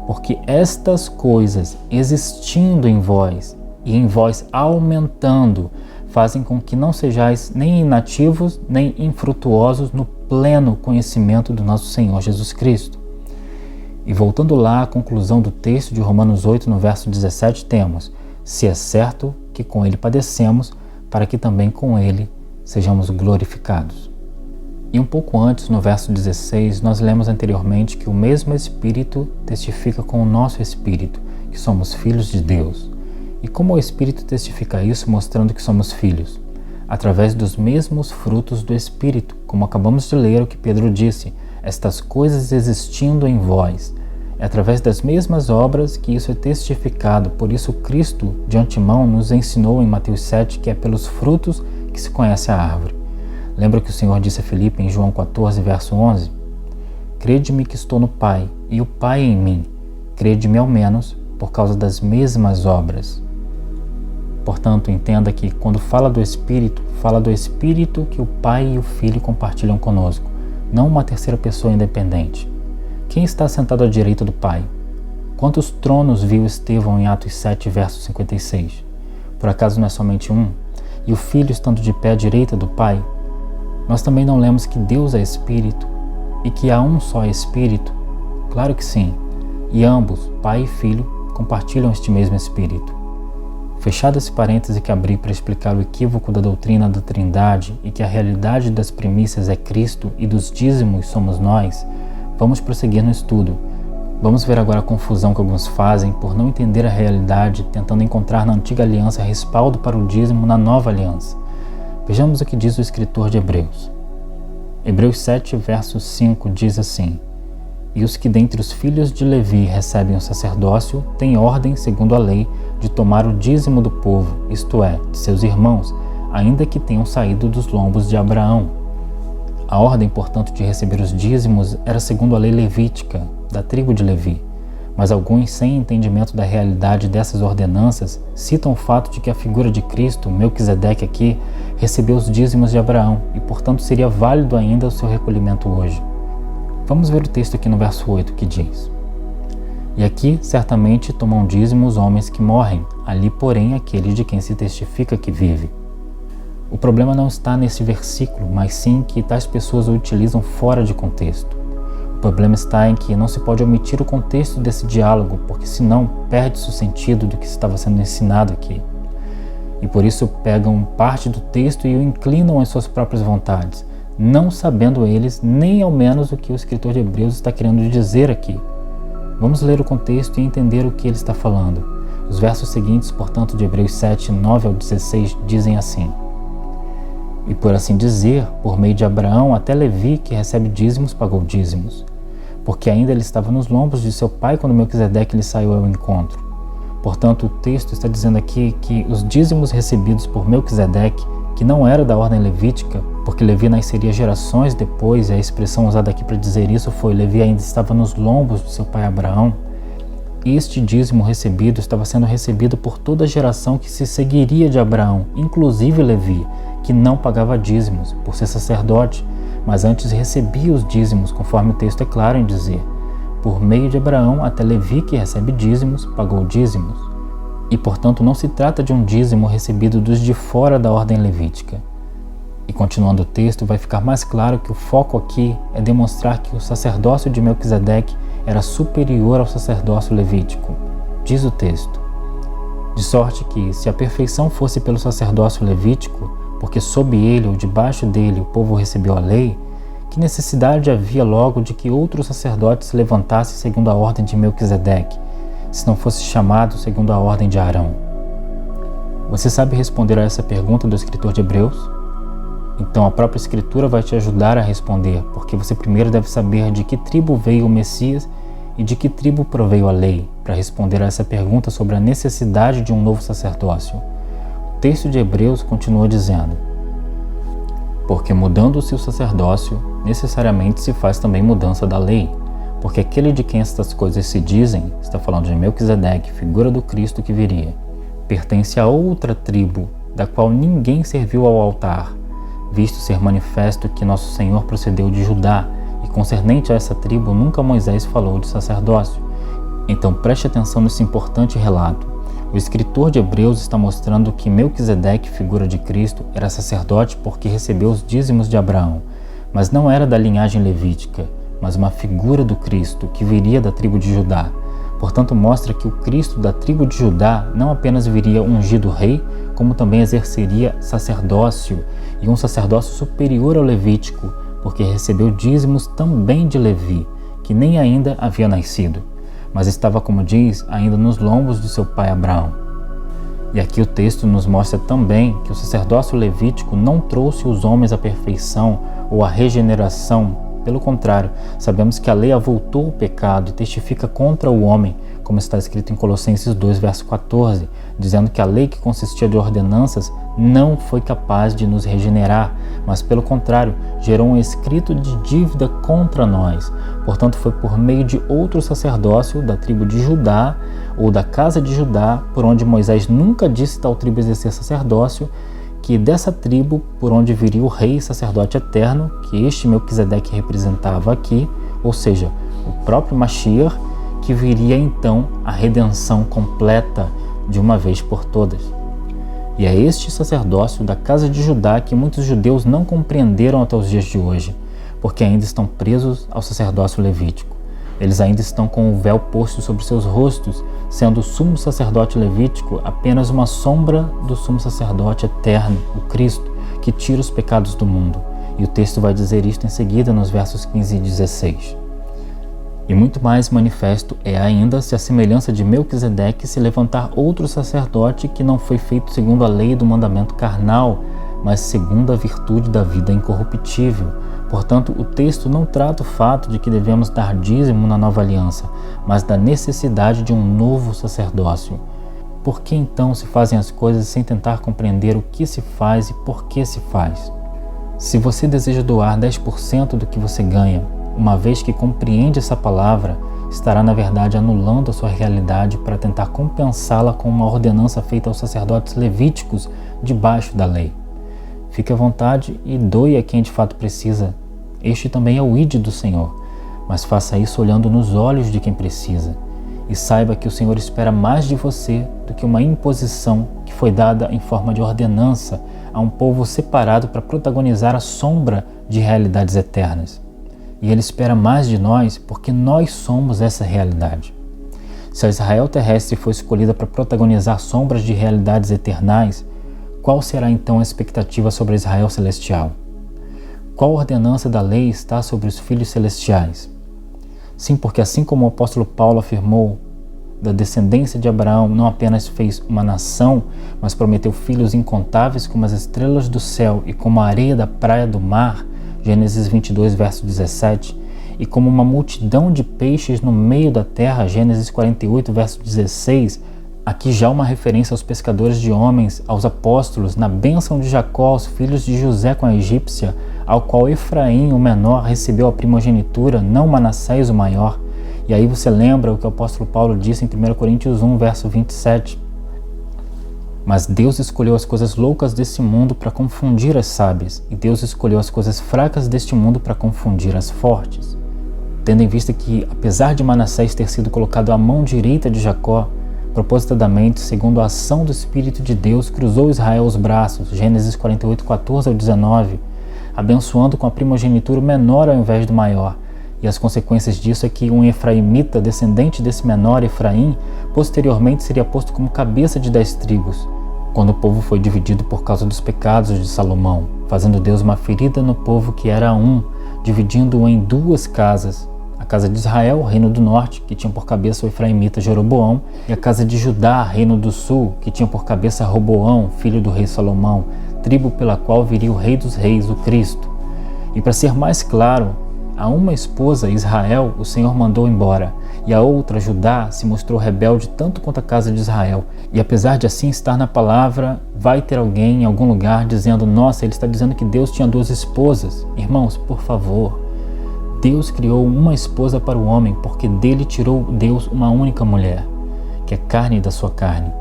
Speaker 1: Porque estas coisas, existindo em vós e em vós aumentando, fazem com que não sejais nem inativos nem infrutuosos no pleno conhecimento do nosso Senhor Jesus Cristo. E voltando lá à conclusão do texto de Romanos 8, no verso 17, temos: se é certo que com ele padecemos, para que também com ele sejamos glorificados. E um pouco antes, no verso 16, nós lemos anteriormente que o mesmo Espírito testifica com o nosso Espírito, que somos filhos de Deus. E como o Espírito testifica isso, mostrando que somos filhos? Através dos mesmos frutos do Espírito, como acabamos de ler o que Pedro disse, estas coisas existindo em vós. É através das mesmas obras que isso é testificado, por isso Cristo, de antemão, nos ensinou em Mateus 7 que é pelos frutos que se conhece a árvore. Lembra que o Senhor disse a Filipe em João 14, verso 11? Crede-me que estou no Pai, e o Pai em mim. Crede-me ao menos por causa das mesmas obras. Portanto, entenda que quando fala do Espírito que o Pai e o Filho compartilham conosco, não uma terceira pessoa independente. Quem está sentado à direita do Pai? Quantos tronos viu Estevão em Atos 7, verso 56? Por acaso não é somente um? E o Filho estando de pé à direita do Pai? Nós também não lemos que Deus é Espírito e que há um só Espírito? Claro que sim. E ambos, Pai e Filho, compartilham este mesmo Espírito. Fechado esse parêntese que abri para explicar o equívoco da doutrina da Trindade e que a realidade das primícias é Cristo e dos dízimos somos nós, vamos prosseguir no estudo. Vamos ver agora a confusão que alguns fazem por não entender a realidade, tentando encontrar na antiga aliança respaldo para o dízimo na nova aliança. Vejamos o que diz o escritor de Hebreus. Hebreus 7, verso 5 diz assim: e os que dentre os filhos de Levi recebem o sacerdócio têm ordem, segundo a lei, de tomar o dízimo do povo, isto é, de seus irmãos, ainda que tenham saído dos lombos de Abraão. A ordem, portanto, de receber os dízimos era segundo a lei levítica, da tribo de Levi. Mas alguns, sem entendimento da realidade dessas ordenanças, citam o fato de que a figura de Cristo, Melquisedeque aqui, recebeu os dízimos de Abraão e, portanto, seria válido ainda o seu recolhimento hoje. Vamos ver o texto aqui no verso 8 que diz: e aqui certamente tomam dízimo os homens que morrem, ali porém aqueles de quem se testifica que vive. O problema não está nesse versículo, mas sim que tais pessoas o utilizam fora de contexto. O problema está em que não se pode omitir o contexto desse diálogo, porque senão perde-se o sentido do que estava sendo ensinado aqui. E por isso pegam parte do texto e o inclinam às suas próprias vontades, não sabendo eles nem ao menos o que o escritor de Hebreus está querendo dizer aqui. Vamos ler o contexto e entender o que ele está falando. Os versos seguintes, portanto, de Hebreus 7, 9 ao 16, dizem assim: e por assim dizer, por meio de Abraão, até Levi, que recebe dízimos, pagou dízimos, porque ainda ele estava nos lombos de seu pai quando Melquisedeque lhe saiu ao encontro. Portanto, o texto está dizendo aqui que os dízimos recebidos por Melquisedeque, que não era da ordem levítica, porque Levi nasceria gerações depois, e a expressão usada aqui para dizer isso foi: Levi ainda estava nos lombos de seu pai Abraão. Este dízimo recebido estava sendo recebido por toda a geração que se seguiria de Abraão, inclusive Levi, que não pagava dízimos por ser sacerdote, mas antes recebia os dízimos, conforme o texto é claro em dizer: por meio de Abraão, até Levi, que recebe dízimos, pagou dízimos. E, portanto, não se trata de um dízimo recebido dos de fora da ordem levítica. E continuando o texto, vai ficar mais claro que o foco aqui é demonstrar que o sacerdócio de Melquisedeque era superior ao sacerdócio levítico. Diz o texto: de sorte que, se a perfeição fosse pelo sacerdócio levítico, porque sob ele ou debaixo dele o povo recebeu a lei, que necessidade havia logo de que outro sacerdote se levantasse segundo a ordem de Melquisedeque, se não fosse chamado segundo a ordem de Arão? Você sabe responder a essa pergunta do escritor de Hebreus? Então a própria Escritura vai te ajudar a responder, porque você primeiro deve saber de que tribo veio o Messias e de que tribo proveio a lei, para responder a essa pergunta sobre a necessidade de um novo sacerdócio. O texto de Hebreus continua dizendo: porque mudando-se o sacerdócio, necessariamente se faz também mudança da lei, porque aquele de quem estas coisas se dizem, está falando de Melquisedeque, figura do Cristo que viria, pertence a outra tribo, da qual ninguém serviu ao altar, visto ser manifesto que nosso Senhor procedeu de Judá, e concernente a essa tribo nunca Moisés falou de sacerdócio. Então preste atenção nesse importante relato. O escritor de Hebreus está mostrando que Melquisedeque, figura de Cristo, era sacerdote porque recebeu os dízimos de Abraão, mas não era da linhagem levítica, mas uma figura do Cristo que viria da tribo de Judá. Portanto, mostra que o Cristo da tribo de Judá não apenas viria ungido rei, como também exerceria sacerdócio, e um sacerdócio superior ao levítico, porque recebeu dízimos também de Levi, que nem ainda havia nascido, mas estava, como diz, ainda nos lombos de seu pai Abraão. E aqui o texto nos mostra também que o sacerdócio levítico não trouxe os homens à perfeição ou à regeneração. Pelo contrário, sabemos que a lei avultou o pecado e testifica contra o homem, como está escrito em Colossenses 2, verso 14, dizendo que a lei que consistia de ordenanças não foi capaz de nos regenerar, mas pelo contrário, gerou um escrito de dívida contra nós. Portanto, foi por meio de outro sacerdócio da tribo de Judá ou da casa de Judá, por onde Moisés nunca disse tal tribo exercer sacerdócio, que dessa tribo, por onde viria o rei e sacerdote eterno, que este Melquisedeque representava aqui, ou seja, o próprio Mashiach, que viria então a redenção completa de uma vez por todas. E é este sacerdócio da casa de Judá que muitos judeus não compreenderam até os dias de hoje, porque ainda estão presos ao sacerdócio levítico. Eles ainda estão com o véu posto sobre seus rostos, sendo o sumo sacerdote levítico apenas uma sombra do sumo sacerdote eterno, o Cristo, que tira os pecados do mundo. E o texto vai dizer isto em seguida nos versos 15 e 16. E muito mais manifesto é ainda se a semelhança de Melquisedeque se levantar outro sacerdote que não foi feito segundo a lei do mandamento carnal, mas segundo a virtude da vida incorruptível. Portanto, o texto não trata o fato de que devemos dar dízimo na nova aliança, mas da necessidade de um novo sacerdócio. Por que então se fazem as coisas sem tentar compreender o que se faz e por que se faz? Se você deseja doar 10% do que você ganha, uma vez que compreende essa palavra, estará na verdade anulando a sua realidade para tentar compensá-la com uma ordenança feita aos sacerdotes levíticos debaixo da lei. Fique à vontade e doe a quem de fato precisa. Este também é o ID do Senhor, mas faça isso olhando nos olhos de quem precisa. E saiba que o Senhor espera mais de você do que uma imposição que foi dada em forma de ordenança a um povo separado para protagonizar a sombra de realidades eternas. E Ele espera mais de nós porque nós somos essa realidade. Se a Israel terrestre foi escolhida para protagonizar sombras de realidades eternais, qual será então a expectativa sobre a Israel celestial? Qual ordenança da lei está sobre os filhos celestiais? Sim, porque assim como o apóstolo Paulo afirmou, da descendência de Abraão não apenas fez uma nação, mas prometeu filhos incontáveis como as estrelas do céu e como a areia da praia do mar, Gênesis 22, verso 17, e como uma multidão de peixes no meio da terra, Gênesis 48, verso 16, aqui já uma referência aos pescadores de homens, aos apóstolos, na bênção de Jacó aos filhos de José com a egípcia, ao qual Efraim, o menor, recebeu a primogenitura, não Manassés, o maior. E aí você lembra o que o apóstolo Paulo disse em 1 Coríntios 1, verso 27. Mas Deus escolheu as coisas loucas deste mundo para confundir as sábias, e Deus escolheu as coisas fracas deste mundo para confundir as fortes. Tendo em vista que, apesar de Manassés ter sido colocado à mão direita de Jacó, propositadamente, segundo a ação do Espírito de Deus, cruzou Israel os braços, Gênesis 48, 14 ao 19, abençoando com a primogenitura o menor ao invés do maior, E as consequências disso é que um efraimita, descendente desse menor Efraim, posteriormente seria posto como cabeça de 10 tribos, quando o povo foi dividido por causa dos pecados de Salomão, fazendo Deus uma ferida no povo que era um, dividindo-o em 2 casas. A casa de Israel, reino do norte, que tinha por cabeça o efraimita Jeroboão, e a casa de Judá, reino do sul, que tinha por cabeça Roboão, filho do rei Salomão, tribo pela qual viria o rei dos reis, o Cristo. E para ser mais claro, a uma esposa, Israel, o Senhor mandou embora, e a outra, Judá, se mostrou rebelde tanto quanto a casa de Israel. E apesar de assim estar na palavra, vai ter alguém em algum lugar dizendo: nossa, ele está dizendo que Deus tinha 2 esposas. Irmãos, por favor, Deus criou uma esposa para o homem, porque dele tirou Deus uma única mulher, que é carne da sua carne.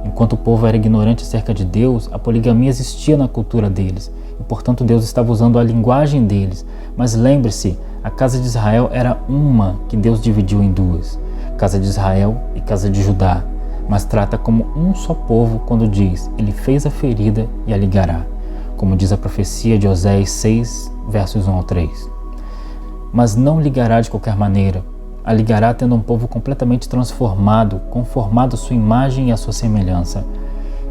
Speaker 1: Enquanto o povo era ignorante acerca de Deus, a poligamia existia na cultura deles, e portanto Deus estava usando a linguagem deles. Mas lembre-se, a casa de Israel era uma que Deus dividiu em 2, casa de Israel e casa de Judá, mas trata como um só povo quando diz: ele fez a ferida e a ligará, como diz a profecia de Oséias 6, versos 1 ao 3. Mas não ligará de qualquer maneira, a ligará tendo um povo completamente transformado, conformado à sua imagem e à sua semelhança.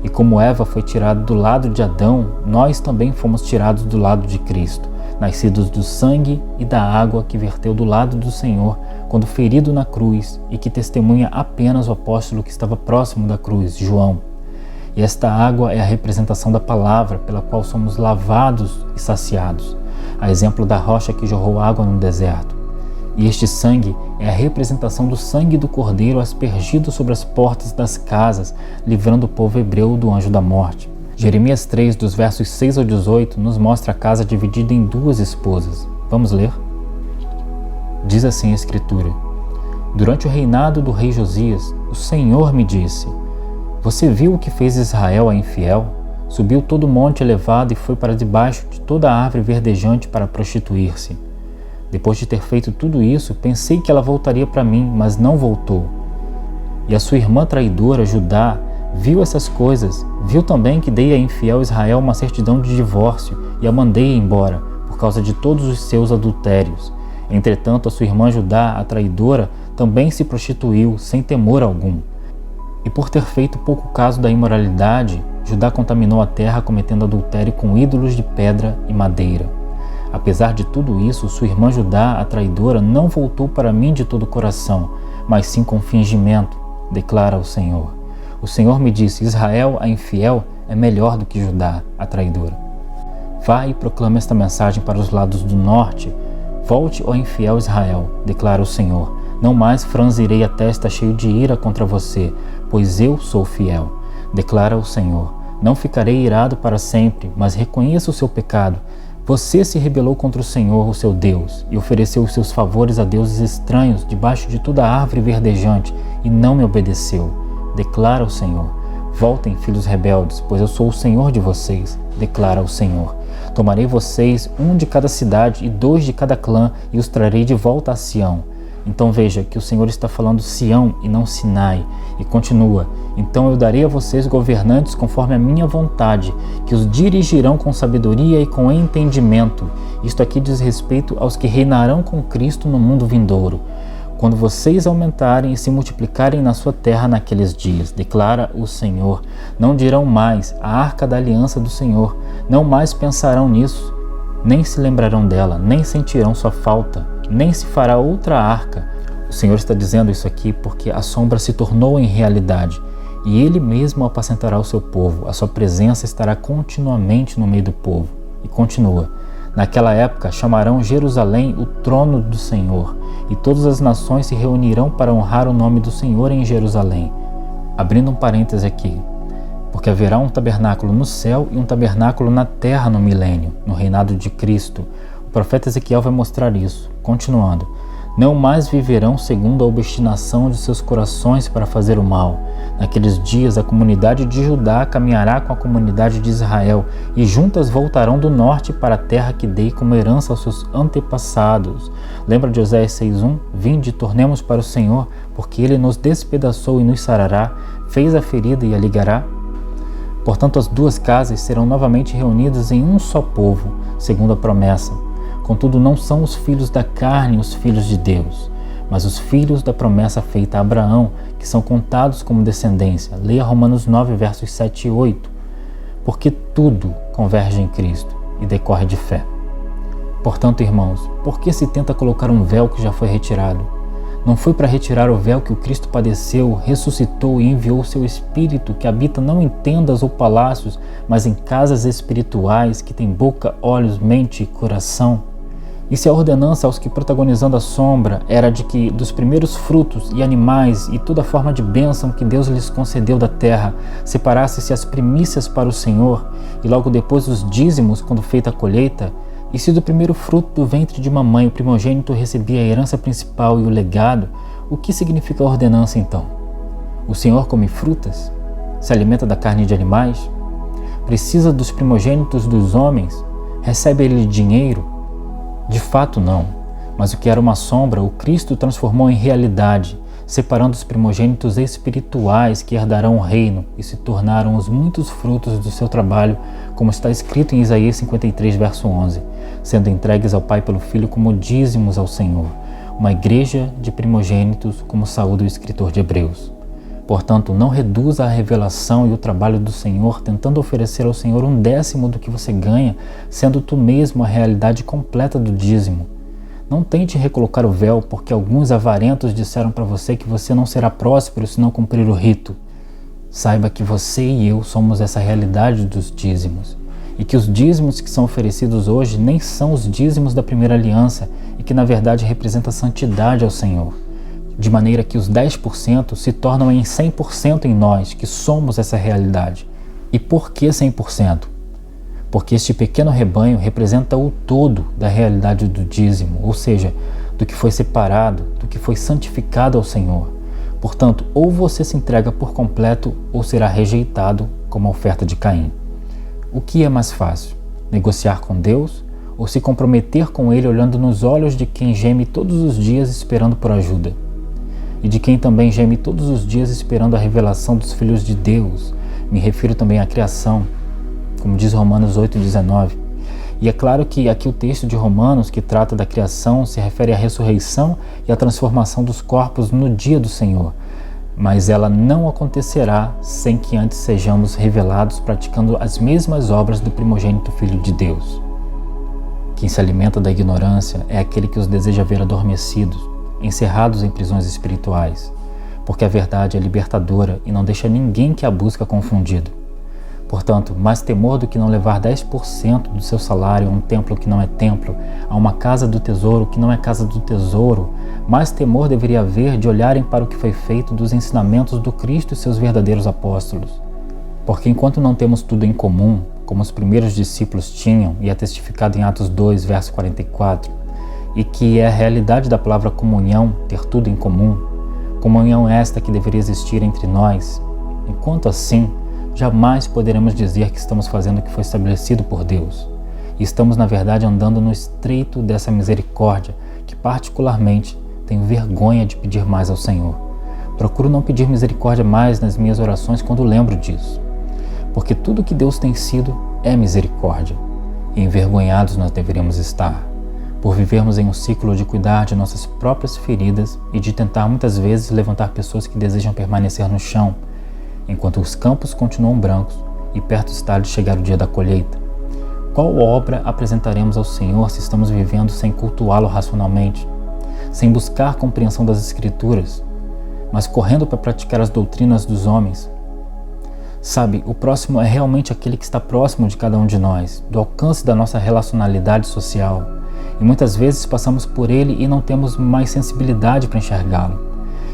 Speaker 1: E como Eva foi tirada do lado de Adão, nós também fomos tirados do lado de Cristo, nascidos do sangue e da água que verteu do lado do Senhor quando ferido na cruz, e que testemunha apenas o apóstolo que estava próximo da cruz, João. E esta água é a representação da palavra pela qual somos lavados e saciados, a exemplo da rocha que jorrou água no deserto. E este sangue é a representação do sangue do Cordeiro aspergido sobre as portas das casas, livrando o povo hebreu do anjo da morte. Jeremias 3, dos versos 6 ao 18, nos mostra a casa dividida em 2 esposas. Vamos ler? Diz assim a Escritura: durante o reinado do rei Josias, o Senhor me disse: você viu o que fez Israel a infiel? Subiu todo o monte elevado e foi para debaixo de toda a árvore verdejante para prostituir-se. Depois de ter feito tudo isso, pensei que ela voltaria para mim, mas não voltou. E a sua irmã traidora, Judá, viu essas coisas, viu também que dei a infiel Israel uma certidão de divórcio e a mandei embora, por causa de todos os seus adultérios. Entretanto, a sua irmã Judá, a traidora, também se prostituiu, sem temor algum. E por ter feito pouco caso da imoralidade, Judá contaminou a terra cometendo adultério com ídolos de pedra e madeira. Apesar de tudo isso, sua irmã Judá, a traidora, não voltou para mim de todo o coração, mas sim com fingimento, declara o Senhor. O Senhor me disse: Israel, a infiel, é melhor do que Judá, a traidora. Vá e proclame esta mensagem para os lados do norte. Volte, ó infiel Israel, declara o Senhor. Não mais franzirei a testa cheio de ira contra você, pois eu sou fiel, declara o Senhor. Não ficarei irado para sempre, mas reconheça o seu pecado. Você se rebelou contra o Senhor, o seu Deus, e ofereceu os seus favores a deuses estranhos debaixo de toda a árvore verdejante, e não me obedeceu, declara o Senhor. Voltem, filhos rebeldes, pois eu sou o Senhor de vocês, declara o Senhor. Tomarei vocês, 1 de cada cidade e 2 de cada clã, e os trarei de volta a Sião. Então veja que o Senhor está falando Sião e não Sinai, e continua: então eu darei a vocês governantes conforme a minha vontade, que os dirigirão com sabedoria e com entendimento. Isto aqui diz respeito aos que reinarão com Cristo no mundo vindouro, quando vocês aumentarem e se multiplicarem na sua terra naqueles dias, declara o Senhor. Não dirão mais: a arca da aliança do Senhor. Não mais pensarão nisso, nem se lembrarão dela, nem sentirão sua falta, nem se fará outra arca. O Senhor está dizendo isso aqui porque a sombra se tornou em realidade, e Ele mesmo apacentará o seu povo. A sua presença estará continuamente no meio do povo. E continua: naquela época chamarão Jerusalém o trono do Senhor, e todas as nações se reunirão para honrar o nome do Senhor em Jerusalém. Abrindo um parêntese aqui, porque haverá um tabernáculo no céu e um tabernáculo na terra no milênio, no reinado de Cristo. O profeta Ezequiel vai mostrar isso. Continuando: não mais viverão segundo a obstinação de seus corações para fazer o mal. Naqueles dias a comunidade de Judá caminhará com a comunidade de Israel, e juntas voltarão do norte para a terra que dei como herança aos seus antepassados. Lembra de Oséias 6:1? Vinde, tornemos para o Senhor, porque Ele nos despedaçou e nos sarará, fez a ferida e a ligará. Portanto, as 2 casas serão novamente reunidas em um só povo, segundo a promessa. Contudo, não são os filhos da carne os filhos de Deus, mas os filhos da promessa feita a Abraão, que são contados como descendência. Leia Romanos 9, versos 7 e 8. Porque tudo converge em Cristo e decorre de fé. Portanto, irmãos, por que se tenta colocar um véu que já foi retirado? Não foi para retirar o véu que o Cristo padeceu, ressuscitou e enviou o seu Espírito, que habita não em tendas ou palácios, mas em casas espirituais, que tem boca, olhos, mente e coração? E se a ordenança aos que, protagonizando a sombra, era de que dos primeiros frutos e animais e toda forma de bênção que Deus lhes concedeu da terra, separasse-se as primícias para o Senhor, e logo depois os dízimos quando feita a colheita, e se do primeiro fruto do ventre de mamãe o primogênito recebia a herança principal e o legado, o que significa a ordenança então? O Senhor come frutas? Se alimenta da carne de animais? Precisa dos primogênitos dos homens? Recebe ele dinheiro? De fato não, mas o que era uma sombra, o Cristo transformou em realidade, separando os primogênitos espirituais que herdarão o reino e se tornaram os muitos frutos do seu trabalho, como está escrito em Isaías 53, verso 11, sendo entregues ao Pai pelo Filho como dízimos ao Senhor, uma igreja de primogênitos, como saúda o escritor de Hebreus. Portanto, não reduza a revelação e o trabalho do Senhor tentando oferecer ao Senhor 1/10 do que você ganha, sendo tu mesmo a realidade completa do dízimo. Não tente recolocar o véu porque alguns avarentos disseram para você que você não será próspero se não cumprir o rito. Saiba que você e eu somos essa realidade dos dízimos e que os dízimos que são oferecidos hoje nem são os dízimos da primeira aliança e que na verdade representa a santidade ao Senhor. De maneira que os 10% se tornam em 100% em nós, que somos essa realidade. E por que 100%? Porque este pequeno rebanho representa o todo da realidade do dízimo, ou seja, do que foi separado, do que foi santificado ao Senhor. Portanto, ou você se entrega por completo ou será rejeitado como a oferta de Caim. O que é mais fácil? Negociar com Deus ou se comprometer com Ele olhando nos olhos de quem geme todos os dias esperando por ajuda? E de quem também geme todos os dias esperando a revelação dos filhos de Deus. Me refiro também à criação, como diz Romanos 8,19. E é claro que aqui o texto de Romanos, que trata da criação, se refere à ressurreição e à transformação dos corpos no dia do Senhor. Mas ela não acontecerá sem que antes sejamos revelados praticando as mesmas obras do primogênito Filho de Deus. Quem se alimenta da ignorância é aquele que os deseja ver adormecidos, encerrados em prisões espirituais, porque a verdade é libertadora e não deixa ninguém que a busca confundido. Portanto, mais temor do que não levar 10% do seu salário a um templo que não é templo, a uma casa do tesouro que não é casa do tesouro, mais temor deveria haver de olharem para o que foi feito dos ensinamentos do Cristo e seus verdadeiros apóstolos. Porque enquanto não temos tudo em comum, como os primeiros discípulos tinham, e é testificado em Atos 2, verso 44, e que é a realidade da palavra comunhão, ter tudo em comum, comunhão esta que deveria existir entre nós, enquanto assim, jamais poderemos dizer que estamos fazendo o que foi estabelecido por Deus. E estamos, na verdade, andando no estreito dessa misericórdia, que particularmente tenho vergonha de pedir mais ao Senhor. Procuro não pedir misericórdia mais nas minhas orações quando lembro disso. Porque tudo que Deus tem sido é misericórdia. E envergonhados nós deveríamos estar, por vivermos em um ciclo de cuidar de nossas próprias feridas e de tentar muitas vezes levantar pessoas que desejam permanecer no chão, enquanto os campos continuam brancos e perto está de chegar o dia da colheita. Qual obra apresentaremos ao Senhor se estamos vivendo sem cultuá-lo racionalmente, sem buscar compreensão das Escrituras, mas correndo para praticar as doutrinas dos homens? Sabe, o próximo é realmente aquele que está próximo de cada um de nós, do alcance da nossa relacionalidade social, e muitas vezes passamos por ele e não temos mais sensibilidade para enxergá-lo.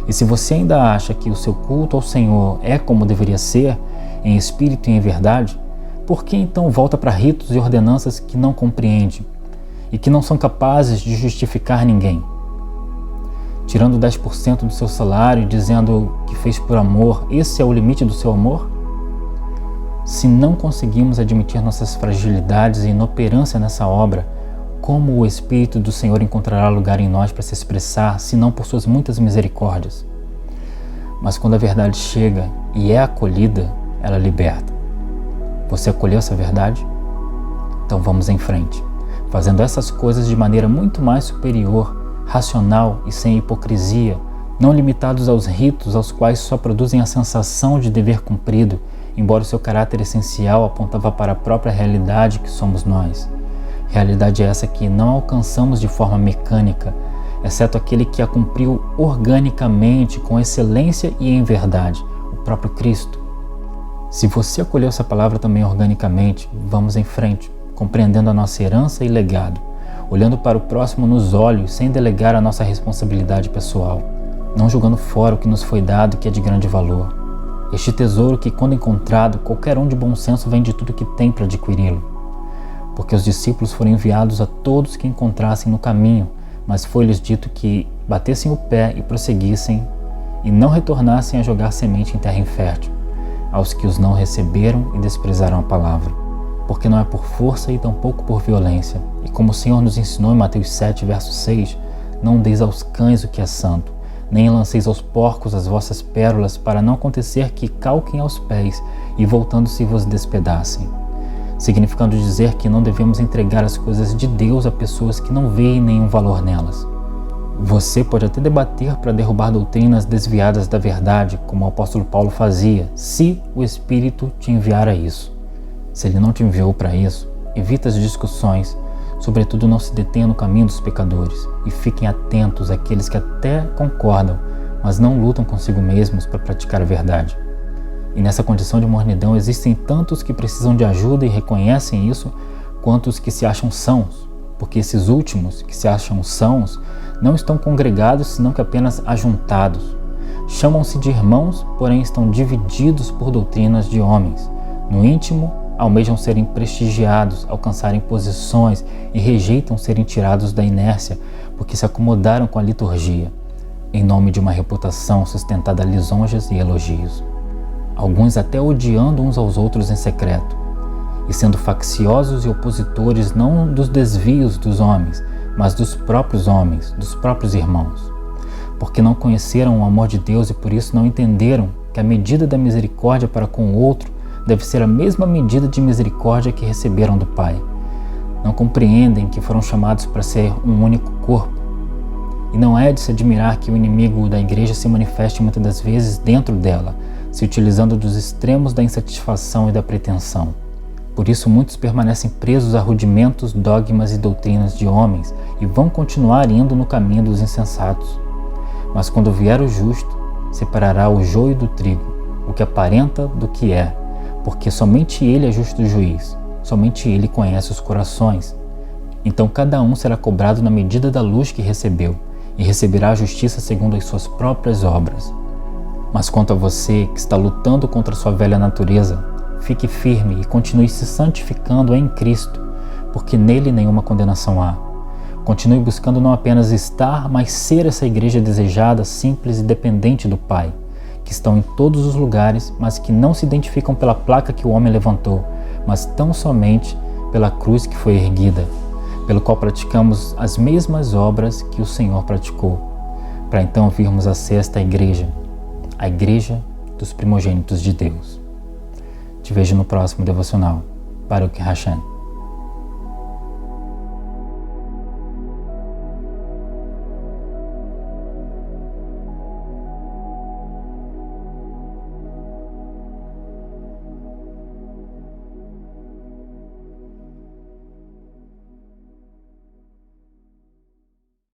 Speaker 1: E se você ainda acha que o seu culto ao Senhor é como deveria ser, em espírito e em verdade, por que então volta para ritos e ordenanças que não compreende e que não são capazes de justificar ninguém? Tirando 10% do seu salário e dizendo que fez por amor, esse é o limite do seu amor? Se não conseguimos admitir nossas fragilidades e inoperância nessa obra, como o Espírito do Senhor encontrará lugar em nós para se expressar, se não por suas muitas misericórdias? Mas quando a verdade chega e é acolhida, ela liberta. Você acolheu essa verdade? Então vamos em frente. fazendo essas coisas de maneira muito mais superior, racional e sem hipocrisia, não limitados aos ritos aos quais só produzem a sensação de dever cumprido, embora o seu caráter essencial apontava para a própria realidade que somos nós. Realidade essa que não alcançamos de forma mecânica, exceto aquele que a cumpriu organicamente, com excelência e em verdade, o próprio Cristo. Se você acolheu essa palavra também organicamente, vamos em frente, compreendendo a nossa herança e legado, olhando para o próximo nos olhos sem delegar a nossa responsabilidade pessoal, não jogando fora o que nos foi dado que é de grande valor. Este tesouro que, quando encontrado, qualquer um de bom senso vende tudo que tem para adquiri-lo. Porque os discípulos foram enviados a todos que encontrassem no caminho, mas foi-lhes dito que batessem o pé e prosseguissem, e não retornassem a jogar semente em terra infértil, aos que os não receberam e desprezaram a palavra. Porque não é por força e tampouco por violência, e como o Senhor nos ensinou em Mateus 7, verso 6, não deis aos cães o que é santo, nem lanceis aos porcos as vossas pérolas, para não acontecer que calquem aos pés e voltando-se vos despedacem. Significando dizer que não devemos entregar as coisas de Deus a pessoas que não veem nenhum valor nelas. Você pode até debater para derrubar doutrinas desviadas da verdade, como o apóstolo Paulo fazia, se o Espírito te enviar a isso. Se ele não te enviou para isso, evite as discussões, sobretudo não se detenha no caminho dos pecadores, e fiquem atentos àqueles que até concordam, mas não lutam consigo mesmos para praticar a verdade. E nessa condição de mornidão existem tantos que precisam de ajuda e reconhecem isso, quanto os que se acham sãos, porque esses últimos, que se acham sãos, não estão congregados, senão que apenas ajuntados. Chamam-se de irmãos, porém estão divididos por doutrinas de homens. No íntimo, almejam serem prestigiados, alcançarem posições e rejeitam serem tirados da inércia, porque se acomodaram com a liturgia, em nome de uma reputação sustentada a lisonjas e elogios. Alguns até odiando uns aos outros em secreto, e sendo facciosos e opositores não dos desvios dos homens, mas dos próprios homens, dos próprios irmãos, porque não conheceram o amor de Deus e por isso não entenderam que a medida da misericórdia para com o outro deve ser a mesma medida de misericórdia que receberam do Pai. Não compreendem que foram chamados para ser um único corpo. E não é de se admirar que o inimigo da igreja se manifeste muitas das vezes dentro dela, se utilizando dos extremos da insatisfação e da pretensão. Por isso muitos permanecem presos a rudimentos, dogmas e doutrinas de homens e vão continuar indo no caminho dos insensatos. Mas quando vier o justo, separará o joio do trigo, o que aparenta do que é, porque somente ele é justo juiz, somente ele conhece os corações. Então cada um será cobrado na medida da luz que recebeu, e receberá a justiça segundo as suas próprias obras. Mas quanto a você que está lutando contra sua velha natureza, fique firme e continue se santificando em Cristo, porque nele nenhuma condenação há. Continue buscando não apenas estar, mas ser essa igreja desejada, simples e dependente do Pai, que estão em todos os lugares, mas que não se identificam pela placa que o homem levantou, mas tão somente pela cruz que foi erguida, pelo qual praticamos as mesmas obras que o Senhor praticou, para então virmos a ser esta igreja, a igreja dos primogênitos de Deus. Te vejo no próximo devocional. Baruch Hashem.